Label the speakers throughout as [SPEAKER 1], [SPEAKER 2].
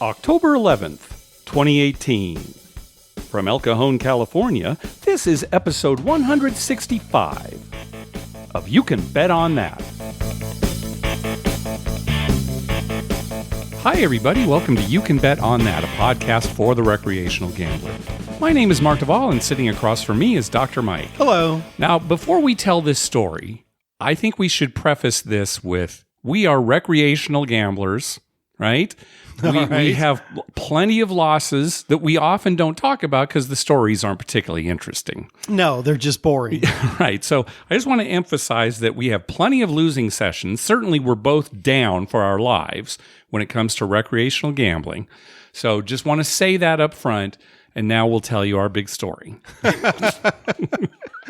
[SPEAKER 1] October 11th, 2018. From El Cajon, California, this is episode 165 of You Can Bet on That. Hi, everybody. Welcome to You Can Bet on That, a podcast for the recreational gambler. My name is Mark Duvall, and sitting across from me is Dr. Mike.
[SPEAKER 2] Hello.
[SPEAKER 1] Now, before we tell this story, I think we should preface this with, we are recreational gamblers, right? We have plenty of losses that we often don't talk about because the stories aren't particularly interesting.
[SPEAKER 2] No, they're just boring.
[SPEAKER 1] Right. So I just want to emphasize that we have plenty of losing sessions. Certainly, we're both down for our lives when it comes to recreational gambling. So just want to say that up front, and now we'll tell you our big story.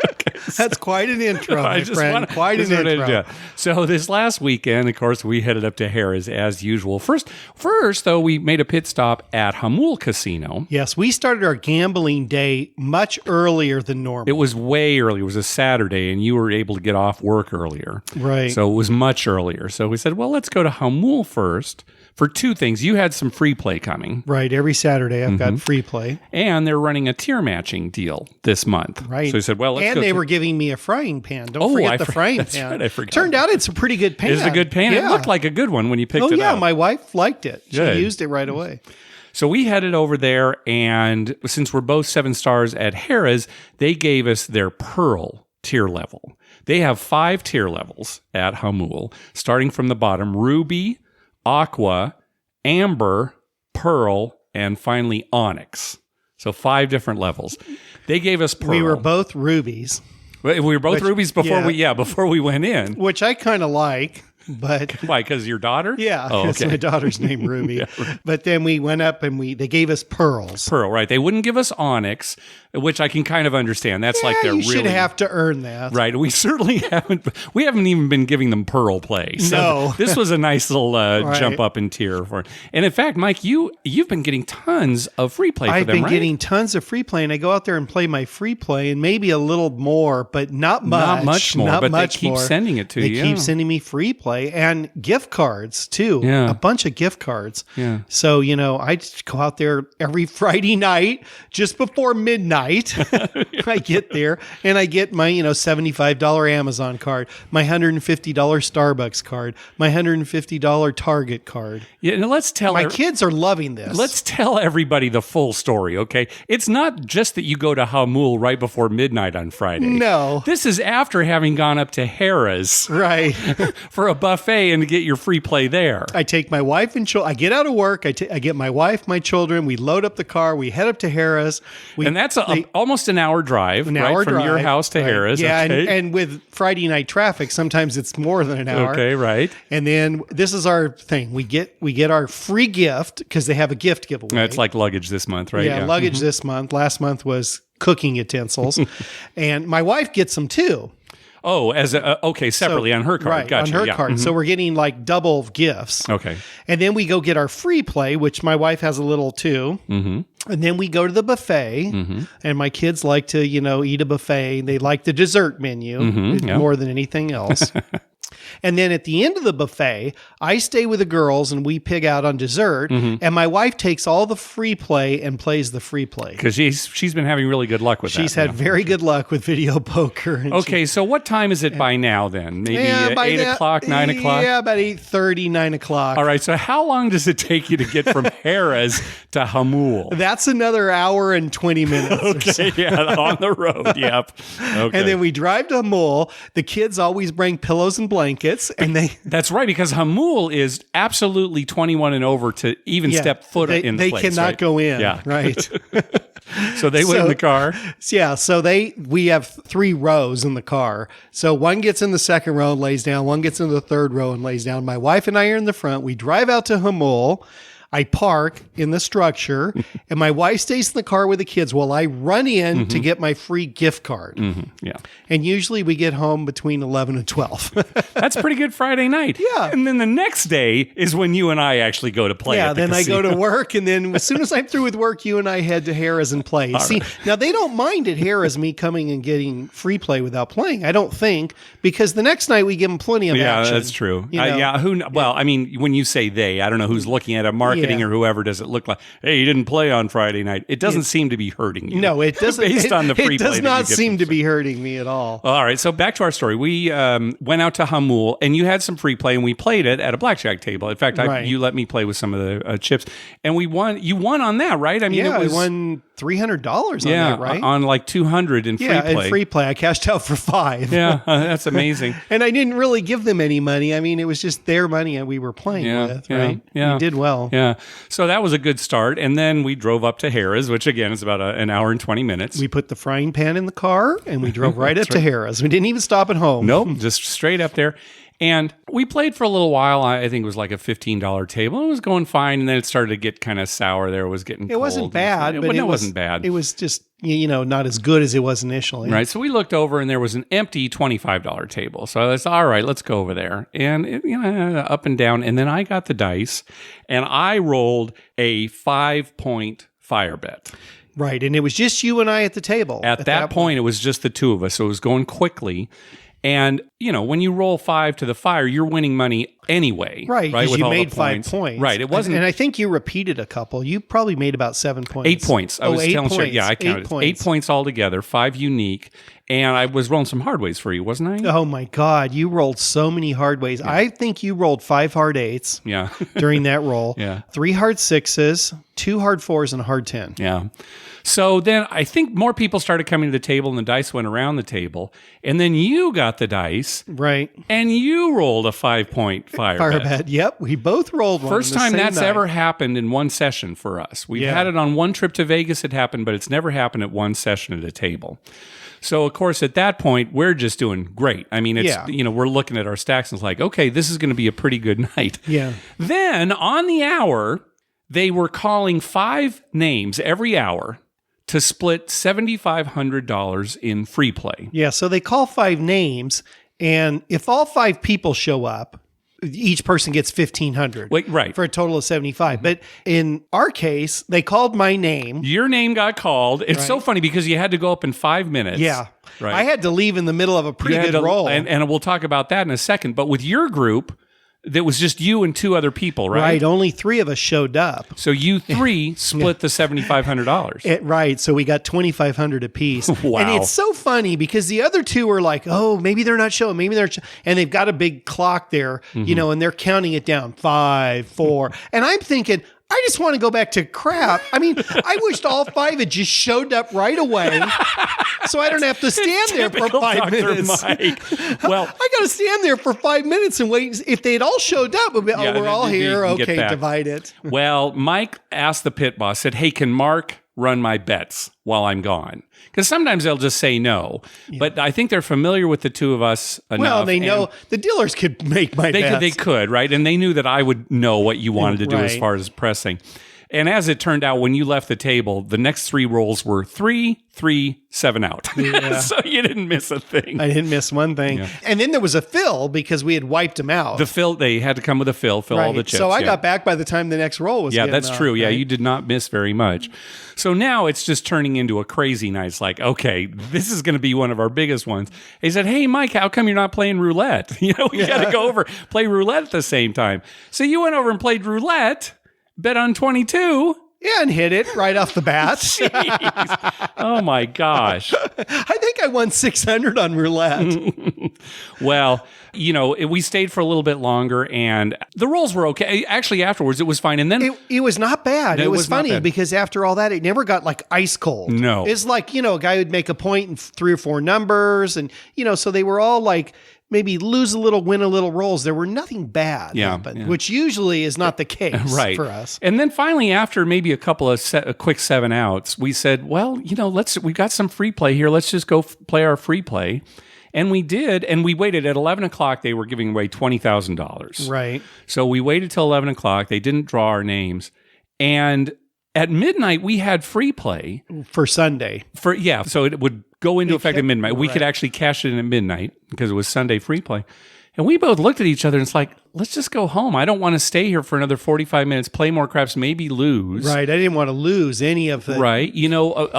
[SPEAKER 2] Okay, That's quite an intro, my friend. Quite an intro.
[SPEAKER 1] So this last weekend, of course, we headed up to Harrah's as usual. First, though, we made a pit stop at Hamul Casino.
[SPEAKER 2] Yes, we started our gambling day much earlier than normal.
[SPEAKER 1] It was way early. It was a Saturday, and you were able to get off work earlier.
[SPEAKER 2] Right.
[SPEAKER 1] So it was much earlier. So we said, well, let's go to Hamul first. For two things. You had some free play coming.
[SPEAKER 2] Right. Every Saturday I've got free play.
[SPEAKER 1] And they're running a tier matching deal this month.
[SPEAKER 2] Right.
[SPEAKER 1] So we said, well, let's
[SPEAKER 2] and
[SPEAKER 1] go.
[SPEAKER 2] And they were giving me a frying pan. Don't forget the frying
[SPEAKER 1] that's
[SPEAKER 2] pan.
[SPEAKER 1] Right, I forgot.
[SPEAKER 2] Turned out it's a pretty good pan.
[SPEAKER 1] It's a good pan.
[SPEAKER 2] Yeah.
[SPEAKER 1] It looked like a good one when you picked it up.
[SPEAKER 2] Oh, yeah. My wife liked it. She
[SPEAKER 1] Good.
[SPEAKER 2] used it right away.
[SPEAKER 1] So we headed over there, and since we're both 7 stars at Harrah's, they gave us their Pearl tier level. They have 5 tier levels at Hamul, starting from the bottom: Ruby, Aqua, Amber, Pearl, and finally Onyx. So 5 different levels. They gave us Pearl.
[SPEAKER 2] We were both rubies.
[SPEAKER 1] We were both rubies before we went in.
[SPEAKER 2] Which I kind of like. But
[SPEAKER 1] why? Because your daughter?
[SPEAKER 2] Yeah,
[SPEAKER 1] oh, okay.
[SPEAKER 2] My daughter's named Ruby. Yeah, right. But then we went up and they gave us pearls.
[SPEAKER 1] Pearl, right? They wouldn't give us Onyx, which I can kind of understand. That's like they're
[SPEAKER 2] you
[SPEAKER 1] really
[SPEAKER 2] should have to earn that,
[SPEAKER 1] right? We certainly haven't. We haven't even been giving them Pearl play. So
[SPEAKER 2] no,
[SPEAKER 1] this was a nice little jump up in tier for it. And in fact, Mike, you've been getting tons of free play.
[SPEAKER 2] I've
[SPEAKER 1] for them,
[SPEAKER 2] been
[SPEAKER 1] right?
[SPEAKER 2] getting tons of free play, and I go out there and play my free play, and maybe a little more, but not much.
[SPEAKER 1] Not much more. But they keep sending it to you.
[SPEAKER 2] They keep sending me free play and gift cards too.
[SPEAKER 1] Yeah.
[SPEAKER 2] A bunch of gift cards.
[SPEAKER 1] Yeah.
[SPEAKER 2] So, I just go out there every Friday night just before midnight. I get there and I get my, $75 Amazon card, my $150 Starbucks card, my $150 Target card.
[SPEAKER 1] Yeah, and let's tell
[SPEAKER 2] my kids are loving this.
[SPEAKER 1] Let's tell everybody the full story, okay? It's not just that you go to Hamul right before midnight on Friday.
[SPEAKER 2] No.
[SPEAKER 1] This is after having gone up to Harrah's.
[SPEAKER 2] Right.
[SPEAKER 1] For a buffet and to get your free play there.
[SPEAKER 2] I take my wife and children. I get out of work. I get my wife, my children. We load up the car. We head up to Harrah's.
[SPEAKER 1] And that's almost an hour drive, from your house to Harrah's.
[SPEAKER 2] Yeah,
[SPEAKER 1] okay.
[SPEAKER 2] and with Friday night traffic, sometimes it's more than an hour.
[SPEAKER 1] Okay, right.
[SPEAKER 2] And then this is our thing. We get our free gift because they have a gift giveaway.
[SPEAKER 1] It's like luggage this month, right?
[SPEAKER 2] Yeah, luggage this month. Last month was cooking utensils. And my wife gets them too.
[SPEAKER 1] Oh, separately on her card.
[SPEAKER 2] Right,
[SPEAKER 1] Gotcha.
[SPEAKER 2] on her card. Mm-hmm. So we're getting like double gifts.
[SPEAKER 1] Okay.
[SPEAKER 2] And then we go get our free play, which my wife has a little too. Mm-hmm. And then we go to the buffet, and my kids like to, eat a buffet. They like the dessert menu more than anything else. And then at the end of the buffet, I stay with the girls and we pig out on dessert. And my wife takes all the free play and plays the free play.
[SPEAKER 1] Because she's been having really good luck with that.
[SPEAKER 2] She's had very good luck with video poker.
[SPEAKER 1] Okay, so what time is it by now then? Maybe 8 o'clock, 9 o'clock?
[SPEAKER 2] Yeah, about 8:30, 9 o'clock.
[SPEAKER 1] All right, so how long does it take you to get from Harrah's to Hamul?
[SPEAKER 2] That's another hour and 20 minutes.
[SPEAKER 1] Okay, yeah, on the road, yep. Okay.
[SPEAKER 2] And then we drive to Hamul. The kids always bring pillows and blankets. And
[SPEAKER 1] that's right, because Hamul is absolutely 21 and over to even step foot in the place.
[SPEAKER 2] They cannot
[SPEAKER 1] right?
[SPEAKER 2] go in.
[SPEAKER 1] Yeah.
[SPEAKER 2] Right.
[SPEAKER 1] So they went in the car.
[SPEAKER 2] Yeah. So we have 3 rows in the car. So one gets in the second row and lays down. One gets in the third row and lays down. My wife and I are in the front. We drive out to Hamul. I park in the structure, and my wife stays in the car with the kids while I run in to get my free gift card.
[SPEAKER 1] Yeah.
[SPEAKER 2] And usually we get home between 11 and 12.
[SPEAKER 1] That's pretty good Friday night.
[SPEAKER 2] Yeah.
[SPEAKER 1] And then the next day is when you and I actually go to play.
[SPEAKER 2] Yeah,
[SPEAKER 1] at the
[SPEAKER 2] then
[SPEAKER 1] casino.
[SPEAKER 2] I go to work, and then as soon as I'm through with work, you and I head to Harrah's and play. See, now they don't mind at Harrah's me coming and getting free play without playing, I don't think, because the next night we give them plenty of action.
[SPEAKER 1] Yeah, that's true. Well, I mean, when you say they, I don't know who's looking at it. Mark marketing or whoever does it look like, hey, you didn't play on Friday night. It doesn't seem to be hurting you.
[SPEAKER 2] No, it doesn't.
[SPEAKER 1] Based on the free
[SPEAKER 2] it does
[SPEAKER 1] play
[SPEAKER 2] not seem to be hurting me at all.
[SPEAKER 1] All right, so back to our story. We went out to Hamul, and you had some free play, and we played it at a blackjack table. In fact, you let me play with some of the chips, and we won. You won on that, right? I mean,
[SPEAKER 2] I won $300 on that, right?
[SPEAKER 1] On like 200 in free play.
[SPEAKER 2] Yeah, in free play. I cashed out for 5.
[SPEAKER 1] Yeah, that's amazing.
[SPEAKER 2] And I didn't really give them any money. I mean, it was just their money and we were playing with, right?
[SPEAKER 1] Yeah.
[SPEAKER 2] We did well.
[SPEAKER 1] Yeah. So that was a good start. And then we drove up to Harrah's, which again is about an hour and 20 minutes.
[SPEAKER 2] We put the frying pan in the car and we drove right up to Harrah's. We didn't even stop at home.
[SPEAKER 1] Nope, just straight up there. And we played for a little while. I think it was like a $15 table. It was going fine, and then it started to get kind of sour there. It was getting cold.
[SPEAKER 2] It wasn't bad, but it
[SPEAKER 1] wasn't bad.
[SPEAKER 2] It was just, not as good as it was initially.
[SPEAKER 1] Right. So we looked over, and there was an empty $25 table. So I said, all right, let's go over there. And, up and down. And then I got the dice, and I rolled a 5-point fire bet.
[SPEAKER 2] Right. And it was just you and I at the table.
[SPEAKER 1] At that point, it was just the two of us. So it was going quickly. And, when you roll 5 to the fire, you're winning money anyway.
[SPEAKER 2] Right, because you made 5 points.
[SPEAKER 1] Right, it wasn't...
[SPEAKER 2] And I think you repeated a couple. You probably made about 7 points.
[SPEAKER 1] 8 points. I was telling you. Yeah, I counted. 8 points altogether, 5 unique. And I was rolling some hard ways for you, wasn't I?
[SPEAKER 2] Oh, my God. You rolled so many hard ways. Yeah. I think you rolled 5 hard 8s during that roll. 3 hard 6s, 2 hard 4s, and a hard 10.
[SPEAKER 1] Yeah. So then I think more people started coming to the table and the dice went around the table. And then you got the dice.
[SPEAKER 2] Right.
[SPEAKER 1] And you rolled a 5-point fire bet.
[SPEAKER 2] Yep. We both rolled one.
[SPEAKER 1] First time that's ever happened in one session for us. We've had it on one trip to Vegas. It happened, but it's never happened at one session at a table. So, of course, at that point, we're just doing great. I mean, it's we're looking at our stacks and it's like, okay, this is going to be a pretty good night.
[SPEAKER 2] Yeah.
[SPEAKER 1] Then on the hour, they were calling 5 names every hour to split $7,500 in free play.
[SPEAKER 2] Yeah, so they call 5 names, and if all 5 people show up, each person gets $1,500.
[SPEAKER 1] Right.
[SPEAKER 2] For a total of $75. But in our case, they called my name.
[SPEAKER 1] Your name got called. It's so funny because you had to go up in 5 minutes.
[SPEAKER 2] Yeah.
[SPEAKER 1] Right.
[SPEAKER 2] I had to leave in the middle of a pretty good roll.
[SPEAKER 1] And we'll talk about that in a second. But with your group, that was just you and 2 other people, right?
[SPEAKER 2] Right. Only 3 of us showed up.
[SPEAKER 1] So you 3 split the $7,500.
[SPEAKER 2] Right. So we got $2,500 apiece.
[SPEAKER 1] Wow.
[SPEAKER 2] And it's so funny because the other 2 were like, oh, maybe they're not showing. Maybe they're and they've got a big clock there, and they're counting it down. 5, 4. And I'm thinking, I just want to go back to crap. I mean, I wished all 5 had just showed up right away so I don't have to stand there for 5 minutes.
[SPEAKER 1] Mike. Well,
[SPEAKER 2] I got to stand there for 5 minutes and wait. If they had all showed up, we'd be, we're all here. Okay, divide it.
[SPEAKER 1] Well, Mike asked the pit boss, said, hey, can Mark run my bets while I'm gone? Because sometimes they'll just say no. Yeah. But I think they're familiar with the 2 of us enough.
[SPEAKER 2] Well, they know the dealers could make my bets.
[SPEAKER 1] They could, right? And they knew that I would know what you wanted to do as far as pressing. And as it turned out, when you left the table, the next 3 rolls were 3, 3, 7 out. Yeah. So you didn't miss a thing.
[SPEAKER 2] I didn't miss one thing. Yeah. And then there was a fill because we had wiped them out.
[SPEAKER 1] The fill, they had to come with a fill all the chips.
[SPEAKER 2] So I got back by the time the next roll was
[SPEAKER 1] that's true.
[SPEAKER 2] Right?
[SPEAKER 1] Yeah, you did not miss very much. So now it's just turning into a crazy night. It's like, okay, this is going to be one of our biggest ones. He said, hey, Mike, how come you're not playing roulette? We got to go over, play roulette at the same time. So you went over and played roulette, bet on 22.
[SPEAKER 2] Yeah, and hit it right off the bat.
[SPEAKER 1] Jeez. Oh, my gosh.
[SPEAKER 2] I think I won 600 on roulette.
[SPEAKER 1] Well, we stayed for a little bit longer, and the rolls were okay. Actually, afterwards, it was fine. And then
[SPEAKER 2] it was not bad. It was funny because after all that, it never got like ice cold.
[SPEAKER 1] No.
[SPEAKER 2] It's like, a guy would make a point in 3 or 4 numbers, and, so they were all like, maybe lose a little, win a little rolls. There were nothing bad happen, which usually is not the case for us.
[SPEAKER 1] And then finally, after maybe a couple of quick 7 outs, we said, well, we got some free play here. Let's just go play our free play. And we did, and we waited. At 11 o'clock, they were giving away $20,000.
[SPEAKER 2] Right.
[SPEAKER 1] So we waited till 11 o'clock. They didn't draw our names. And at midnight, we had free play.
[SPEAKER 2] For Sunday.
[SPEAKER 1] So it would go into effect at midnight. We could actually cash it in at midnight because it was Sunday free play. And we both looked at each other and it's like, let's just go home. I don't want to stay here for another 45 minutes, play more craps, maybe lose.
[SPEAKER 2] Right. I didn't want to lose any of the.
[SPEAKER 1] Right.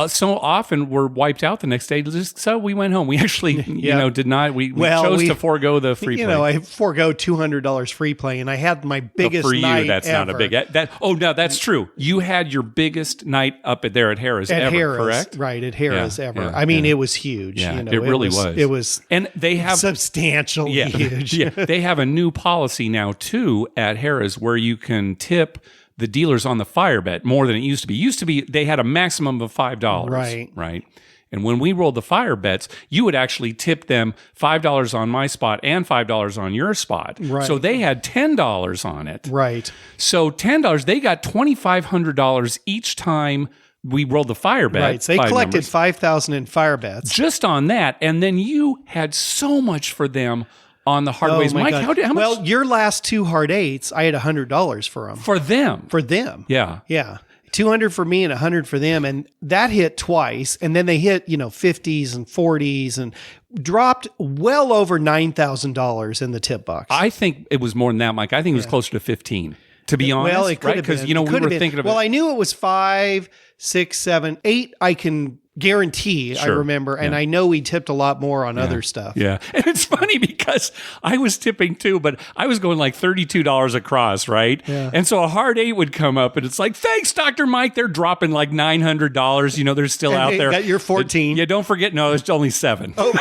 [SPEAKER 1] So often we're wiped out the next day. So we went home. We actually, did not. We chose to forego the free play.
[SPEAKER 2] I forego $200 free play, and I had my biggest night
[SPEAKER 1] that's
[SPEAKER 2] ever.
[SPEAKER 1] not a big. No, that's true. You had your biggest night up there at Harrah's ever, correct?
[SPEAKER 2] Right, at Harrah's ever.
[SPEAKER 1] Yeah,
[SPEAKER 2] I mean, it was huge.
[SPEAKER 1] Yeah, it really was.
[SPEAKER 2] It was
[SPEAKER 1] and they have
[SPEAKER 2] substantially huge.
[SPEAKER 1] Yeah, they have a new policy now, too, at Harrah's where you can tip the dealers on the fire bet more than it used to be. Used to be, they had a maximum of $5. Right. And when we rolled the fire bets, you would actually tip them $5 on my spot and $5 on your spot.
[SPEAKER 2] Right.
[SPEAKER 1] So they had $10 on it.
[SPEAKER 2] Right.
[SPEAKER 1] So $10, they got $2,500 each time we rolled the fire bet.
[SPEAKER 2] Right. So they collected $5,000 in fire bets.
[SPEAKER 1] Just on that. And then you had so much for them on the hard ways. Mike, how much?
[SPEAKER 2] Well, your last two hard eights, I had $100 for them.
[SPEAKER 1] For them?
[SPEAKER 2] For them.
[SPEAKER 1] Yeah.
[SPEAKER 2] Yeah. 200 for me and 100 for them. And that hit twice. And then they hit, 50s and 40s and dropped well over $9,000 in the tip box.
[SPEAKER 1] I think it was more than that, Mike. I think it was closer to 15, to be honest.
[SPEAKER 2] Well, it could
[SPEAKER 1] right?
[SPEAKER 2] have
[SPEAKER 1] Because,
[SPEAKER 2] been.
[SPEAKER 1] we were thinking of it.
[SPEAKER 2] Well, I knew it was 5, 6, 7, 8. I can guarantee, I remember. And I know we tipped a lot more on other stuff.
[SPEAKER 1] Yeah. And it's funny because I was tipping too, but I was going like $32 across, right?
[SPEAKER 2] Yeah.
[SPEAKER 1] And so a hard 8 would come up and it's like, thanks, Dr. Mike. They're dropping like $900. They're still out there.
[SPEAKER 2] Got your 14.
[SPEAKER 1] Yeah, don't forget, no, it's only 7.
[SPEAKER 2] Oh,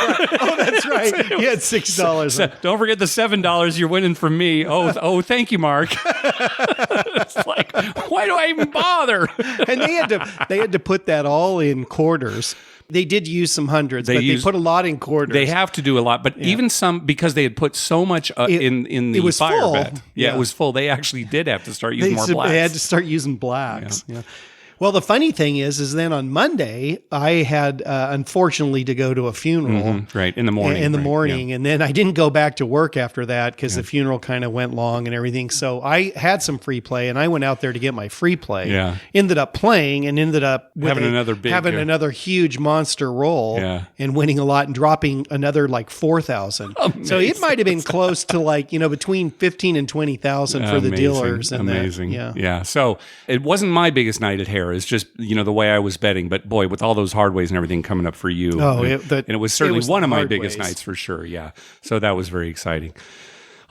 [SPEAKER 2] that's right. You had $6.
[SPEAKER 1] So, don't forget the $7 you're winning from me. Oh, thank you, Mark. It's like, why do I even bother?
[SPEAKER 2] And they had to put that all in quarters. They did use some hundreds, but they put a lot in quarters.
[SPEAKER 1] They have to do a lot, but even some, because they had put so much in the fire
[SPEAKER 2] full.
[SPEAKER 1] bet. Yeah, it was full. They actually did have to start using more blacks.
[SPEAKER 2] They had to start using blacks. Yeah. Well, the funny thing is then on Monday, I had, unfortunately, to go to a funeral.
[SPEAKER 1] Right, in the morning.
[SPEAKER 2] And then I didn't go back to work after that because the funeral kind of went long and everything. So I had some free play, and I went out there to get my free play.
[SPEAKER 1] Yeah.
[SPEAKER 2] Ended up playing and ended up
[SPEAKER 1] having
[SPEAKER 2] another huge monster roll and winning a lot and dropping another like 4,000. So it might have been close to like, between 15 and 20,000 for the dealers. And
[SPEAKER 1] amazing.
[SPEAKER 2] Yeah.
[SPEAKER 1] So it wasn't my biggest night at Harrah. It's just, the way I was betting. But boy, with all those hard ways and everything coming up for you. And it was certainly one of my biggest nights for sure. Yeah. So that was very exciting.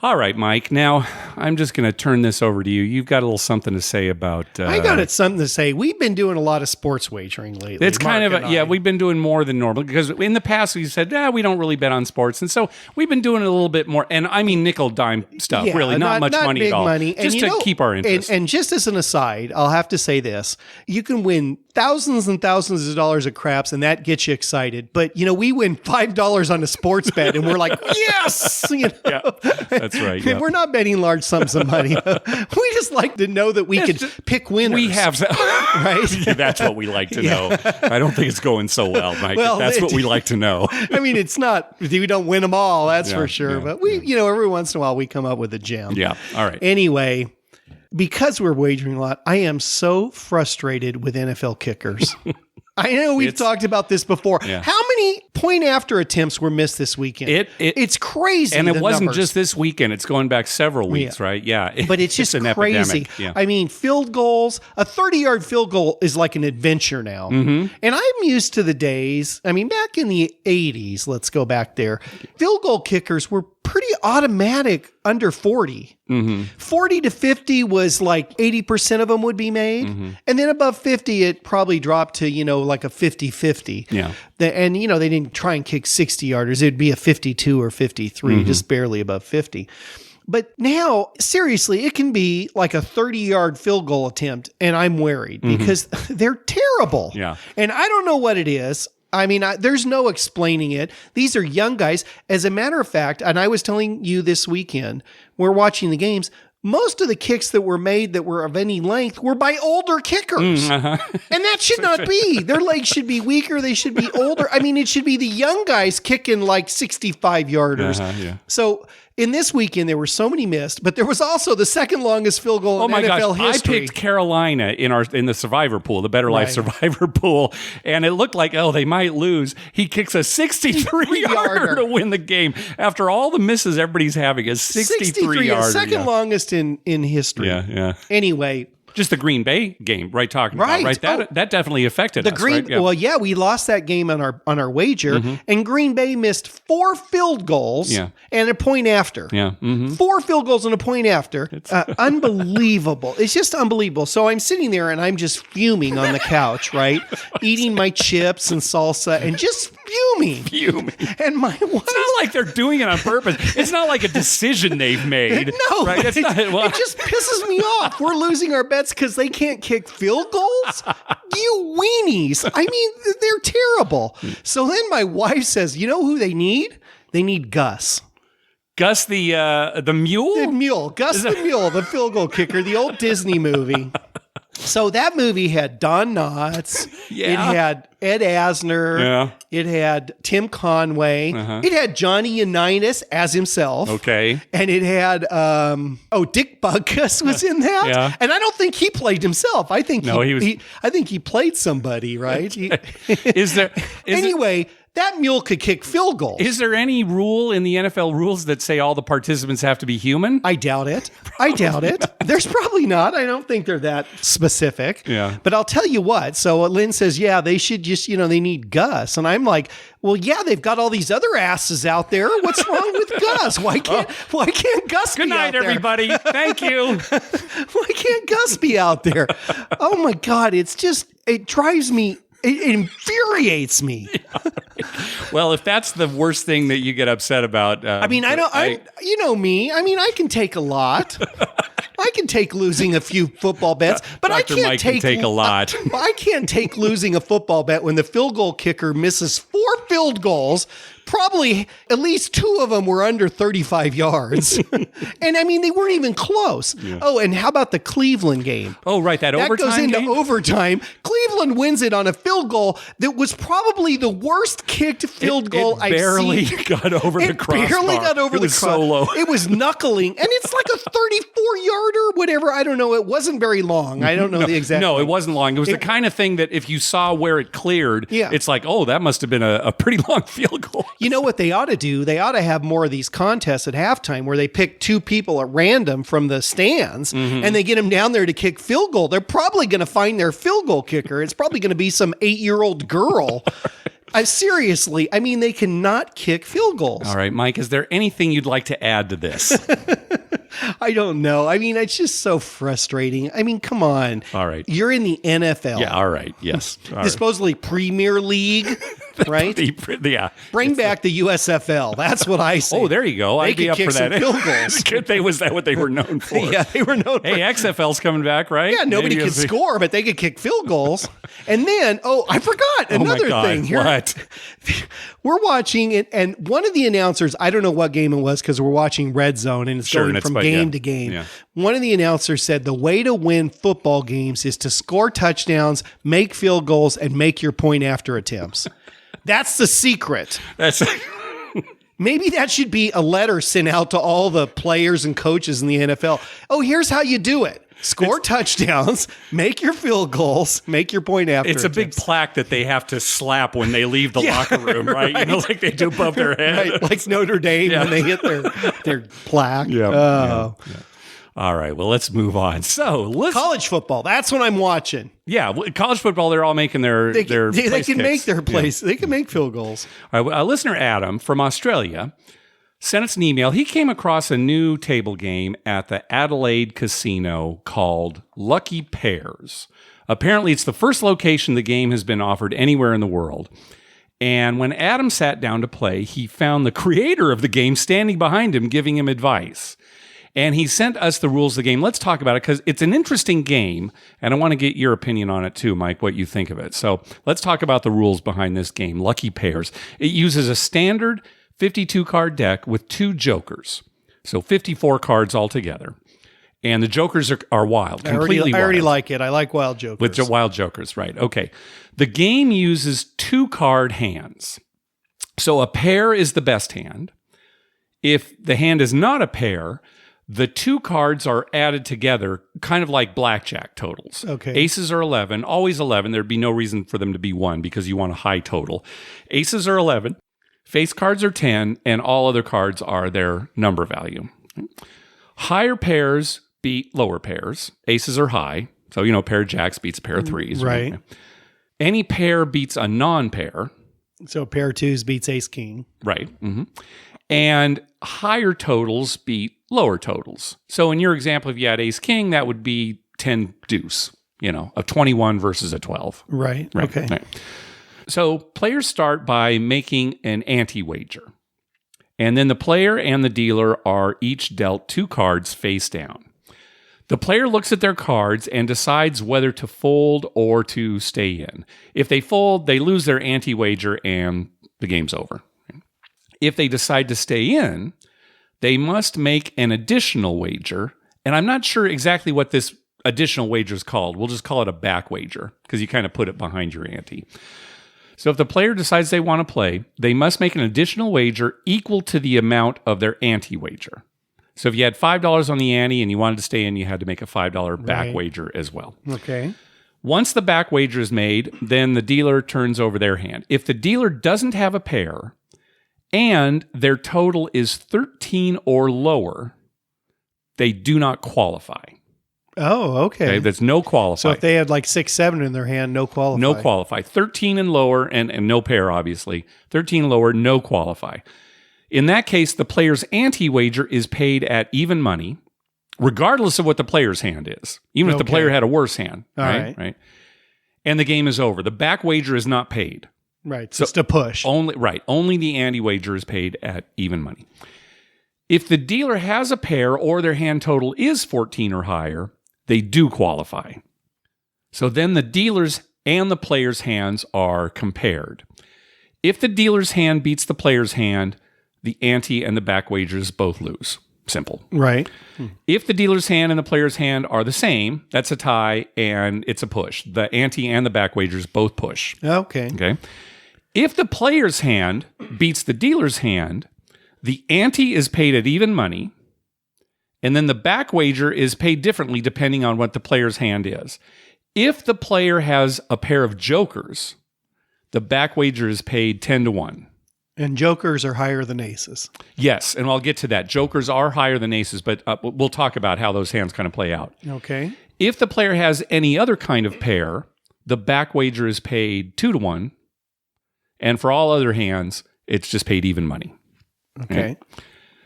[SPEAKER 1] All right, Mike. Now, I'm just going to turn this over to you. You've got a little something to say about...
[SPEAKER 2] I got something to say. We've been doing a lot of sports wagering lately.
[SPEAKER 1] It's kind of... we've been doing more than normal because in the past we said, we don't really bet on sports. And so we've been doing a little bit more. And I mean nickel dime stuff, really. Not much money
[SPEAKER 2] big
[SPEAKER 1] at all.
[SPEAKER 2] Money.
[SPEAKER 1] Just to keep our interest.
[SPEAKER 2] And just as an aside, I'll have to say this. You can win thousands and thousands of dollars of craps, and that gets you excited. But, we win $5 on a sports bet, and we're like, yes!
[SPEAKER 1] Yeah, that's right. Yeah.
[SPEAKER 2] We're not betting large sums of money. We just like to know that we could pick winners.
[SPEAKER 1] We have,
[SPEAKER 2] right?
[SPEAKER 1] That's what we like to know. I don't think it's going so well, Mike. Well, that's what we like to know.
[SPEAKER 2] I mean, it's not, we don't win them all, that's for sure. But we, every once in a while we come up with a gem.
[SPEAKER 1] Yeah. All right.
[SPEAKER 2] Anyway, because we're wagering a lot, I am so frustrated with NFL kickers. I know we've talked about this before. Yeah. How many point after attempts were missed this weekend? It's crazy.
[SPEAKER 1] And it wasn't just this weekend. It's going back several weeks, right? Yeah.
[SPEAKER 2] But it's just crazy. Yeah. I mean, field goals, a 30-yard field goal is like an adventure now. Mm-hmm. And I'm used to the days, back in the 80s, let's go back there, field goal kickers were pretty automatic under 40. Mm-hmm. 40 to 50 was like 80% of them would be made. Mm-hmm. And then above 50, it probably dropped to, like a 50-50.
[SPEAKER 1] Yeah.
[SPEAKER 2] And, they didn't try and kick 60-yarders. It'd be a 52 or 53, just barely above 50. But now, seriously, it can be like a 30-yard field goal attempt, and I'm worried because they're terrible.
[SPEAKER 1] Yeah.
[SPEAKER 2] And I don't know what it is. There's no explaining it. These are young guys. As a matter of fact, and I was telling you this weekend, we're watching the games, most of the kicks that were made that were of any length were by older kickers. And that should not be. Their legs should be weaker. They should be older. It should be the young guys kicking like 65-yarders.
[SPEAKER 1] Yeah.
[SPEAKER 2] So in this weekend, there were so many missed, but there was also the second longest field goal in NFL history.
[SPEAKER 1] I picked Carolina in the survivor pool, the Better Life survivor pool, and it looked like, they might lose. He kicks a 63-yarder to win the game. After all the misses everybody's having, a 63-yarder.
[SPEAKER 2] Second longest in history.
[SPEAKER 1] Yeah.
[SPEAKER 2] Anyway.
[SPEAKER 1] Just the Green Bay game, about, right? That definitely affected us, right? Yeah.
[SPEAKER 2] Well, yeah, we lost that game on our wager, and Green Bay missed 4 field goals and a point after.
[SPEAKER 1] Yeah.
[SPEAKER 2] 4 field goals and a point after. Unbelievable. It's just unbelievable. So I'm sitting there and I'm just fuming on the couch, right? Eating my chips and salsa and just fuming. And my wife...
[SPEAKER 1] It's not like they're doing it on purpose. It's not like a decision they've made.
[SPEAKER 2] No.
[SPEAKER 1] Right?
[SPEAKER 2] It just pisses me off. We're losing our bets because they can't kick field goals? You weenies. I mean, they're terrible. So then my wife says, you know who they need? They need Gus.
[SPEAKER 1] Gus the mule?
[SPEAKER 2] The mule. Gus the mule, the field goal kicker, the old Disney movie. So that movie had Don Knotts.
[SPEAKER 1] Yeah.
[SPEAKER 2] It had Ed Asner.
[SPEAKER 1] Yeah.
[SPEAKER 2] It had Tim Conway. It had Johnny Unitas as himself.
[SPEAKER 1] Okay.
[SPEAKER 2] And it had Dick Butkus was in that.
[SPEAKER 1] Yeah.
[SPEAKER 2] And I don't think he played himself. I think I think he played somebody, right? Anyway, that mule could kick field goals.
[SPEAKER 1] Is there any rule in the NFL rules that say all the participants have to be human?
[SPEAKER 2] I doubt it. There's probably not. I don't think they're that specific.
[SPEAKER 1] Yeah.
[SPEAKER 2] But I'll tell you what. So Lynn says, yeah, they should just, they need Gus. And I'm like, well, yeah, they've got all these other asses out there. What's wrong with Gus? Why can't Gus be out there?
[SPEAKER 1] Good night, everybody. Thank you.
[SPEAKER 2] Why can't Gus be out there? Oh my God. It drives me. It infuriates me.
[SPEAKER 1] Well, if that's the worst thing that you get upset about,
[SPEAKER 2] you know me. I mean, I can take a lot. I can take losing a few football bets, but I can't take
[SPEAKER 1] a lot.
[SPEAKER 2] I can't take losing a football bet when the field goal kicker misses 4 field goals. Probably at least 2 of them were under 35 yards. And I mean, they weren't even close. Yeah. Oh, and how about the Cleveland game?
[SPEAKER 1] Oh, right. That overtime
[SPEAKER 2] goes into
[SPEAKER 1] game?
[SPEAKER 2] Overtime. Cleveland wins it on a field goal that was probably the worst kicked field goal I've seen.
[SPEAKER 1] It barely got over the crossbar.
[SPEAKER 2] It barely got over the crossbar.
[SPEAKER 1] So low.
[SPEAKER 2] It was knuckling. And it's like a 34-yarder, whatever. I don't know. It wasn't very long. I don't know the exact
[SPEAKER 1] No, it wasn't long. It was the kind of thing that if you saw where it cleared, it's like, oh, that must have been a pretty long field goal.
[SPEAKER 2] You know what they ought to do? They ought to have more of these contests at halftime where they pick 2 people at random from the stands and they get them down there to kick field goal. They're probably going to find their field goal kicker. It's probably going to be some 8-year-old girl. Seriously, I mean, they cannot kick field goals.
[SPEAKER 1] All right, Mike, is there anything you'd like to add to this?
[SPEAKER 2] I don't know. I mean, it's just so frustrating. I mean, come on.
[SPEAKER 1] All right.
[SPEAKER 2] You're in the NFL.
[SPEAKER 1] Yeah, all right. Yes. All
[SPEAKER 2] supposedly Premier League, right?
[SPEAKER 1] Yeah.
[SPEAKER 2] Bring back the USFL. That's what I say.
[SPEAKER 1] Oh, there you go. I'd be up for that.
[SPEAKER 2] Field goals.
[SPEAKER 1] Was that what they were known for?
[SPEAKER 2] Yeah, they were known for.
[SPEAKER 1] Hey, XFL's coming back, right?
[SPEAKER 2] Yeah, nobody could score, but they could kick field goals. And then, I forgot another thing here.
[SPEAKER 1] What?
[SPEAKER 2] We're watching it, and one of the announcers, I don't know what game it was because we're watching Red Zone, and it's going from game to game. Yeah. One of the announcers said the way to win football games is to score touchdowns, make field goals, and make your point after attempts. That's the secret. Maybe that should be a letter sent out to all the players and coaches in the NFL. Oh, here's how you do it. Score touchdowns, make your field goals, make your point after.
[SPEAKER 1] It's a big plaque that they have to slap when they leave the locker room, right? You know, like they do above their head.
[SPEAKER 2] Right, like Notre Dame when they hit their plaque.
[SPEAKER 1] Yeah. All right, well, let's move on. So,
[SPEAKER 2] college football, that's what I'm watching.
[SPEAKER 1] Yeah, college football, they're all making their
[SPEAKER 2] they can
[SPEAKER 1] kicks.
[SPEAKER 2] Make their place. Yeah. They can make field goals.
[SPEAKER 1] All right, listener Adam from Australia sent us an email. He came across a new table game at the Adelaide Casino called Lucky Pairs. Apparently, it's the first location the game has been offered anywhere in the world. And when Adam sat down to play, he found the creator of the game standing behind him, giving him advice. And he sent us the rules of the game. Let's talk about it because it's an interesting game, and I want to get your opinion on it too, Mike, what you think of it. So let's talk about the rules behind this game, Lucky Pairs. It uses a standard 52-card deck with 2 jokers, so 54 cards altogether. And the jokers are wild, completely wild.
[SPEAKER 2] I already like it. I like wild jokers.
[SPEAKER 1] With wild jokers, right. Okay. The game uses 2-card hands. So a pair is the best hand. If the hand is not a pair, the two cards are added together, kind of like blackjack totals.
[SPEAKER 2] Okay.
[SPEAKER 1] Aces are 11, always 11. There'd be no reason for them to be 1 because you want a high total. Aces are 11, face cards are 10, and all other cards are their number value. Higher pairs beat lower pairs. Aces are high. So, a pair of jacks beats a pair of threes.
[SPEAKER 2] Right.
[SPEAKER 1] Any pair beats a non-pair.
[SPEAKER 2] So a pair of twos beats ace king.
[SPEAKER 1] Right. And higher totals beat lower totals. So in your example, if you had ace king, that would be 10 deuce, a 21 versus a 12.
[SPEAKER 2] Right. Okay.
[SPEAKER 1] Right. So players start by making an ante-wager. And then the player and the dealer are each dealt 2 cards face down. The player looks at their cards and decides whether to fold or to stay in. If they fold, they lose their ante-wager and the game's over. If they decide to stay in, they must make an additional wager. And I'm not sure exactly what this additional wager is called. We'll just call it a back wager because you kind of put it behind your ante. So if the player decides they want to play, they must make an additional wager equal to the amount of their ante-wager. So if you had $5 on the ante and you wanted to stay in, you had to make a $5 back wager as well.
[SPEAKER 2] Okay.
[SPEAKER 1] Once the back wager is made, then the dealer turns over their hand. If the dealer doesn't have a pair and their total is 13 or lower, they do not qualify.
[SPEAKER 2] Oh, okay.
[SPEAKER 1] That's no qualify.
[SPEAKER 2] So if they had like 6, 7 in their hand, no qualify.
[SPEAKER 1] No qualify. 13 and lower, and no pair, obviously. 13 and lower, no qualify. In that case, the player's ante-wager is paid at even money, regardless of what the player's hand is. Even if the player had a worse hand. Right. And the game is over. The back wager is not paid.
[SPEAKER 2] Right. So just a push.
[SPEAKER 1] Only the ante-wager is paid at even money. If the dealer has a pair or their hand total is 14 or higher, they do qualify. So then the dealer's and the player's hands are compared. If the dealer's hand beats the player's hand, the ante and the back wagers both lose. Simple.
[SPEAKER 2] Right.
[SPEAKER 1] If the dealer's hand and the player's hand are the same, that's a tie and it's a push. The ante and the back wagers both push.
[SPEAKER 2] Okay.
[SPEAKER 1] If the player's hand beats the dealer's hand, the ante is paid at even money, and then the back wager is paid differently depending on what the player's hand is. If the player has a pair of jokers, the back wager is paid 10 to 1.
[SPEAKER 2] And jokers are higher than aces.
[SPEAKER 1] Yes, and I'll get to that. Jokers are higher than aces, but we'll talk about how those hands kind of play out.
[SPEAKER 2] Okay.
[SPEAKER 1] If the player has any other kind of pair, the back wager is paid 2 to 1. And for all other hands, it's just paid even money.
[SPEAKER 2] Okay.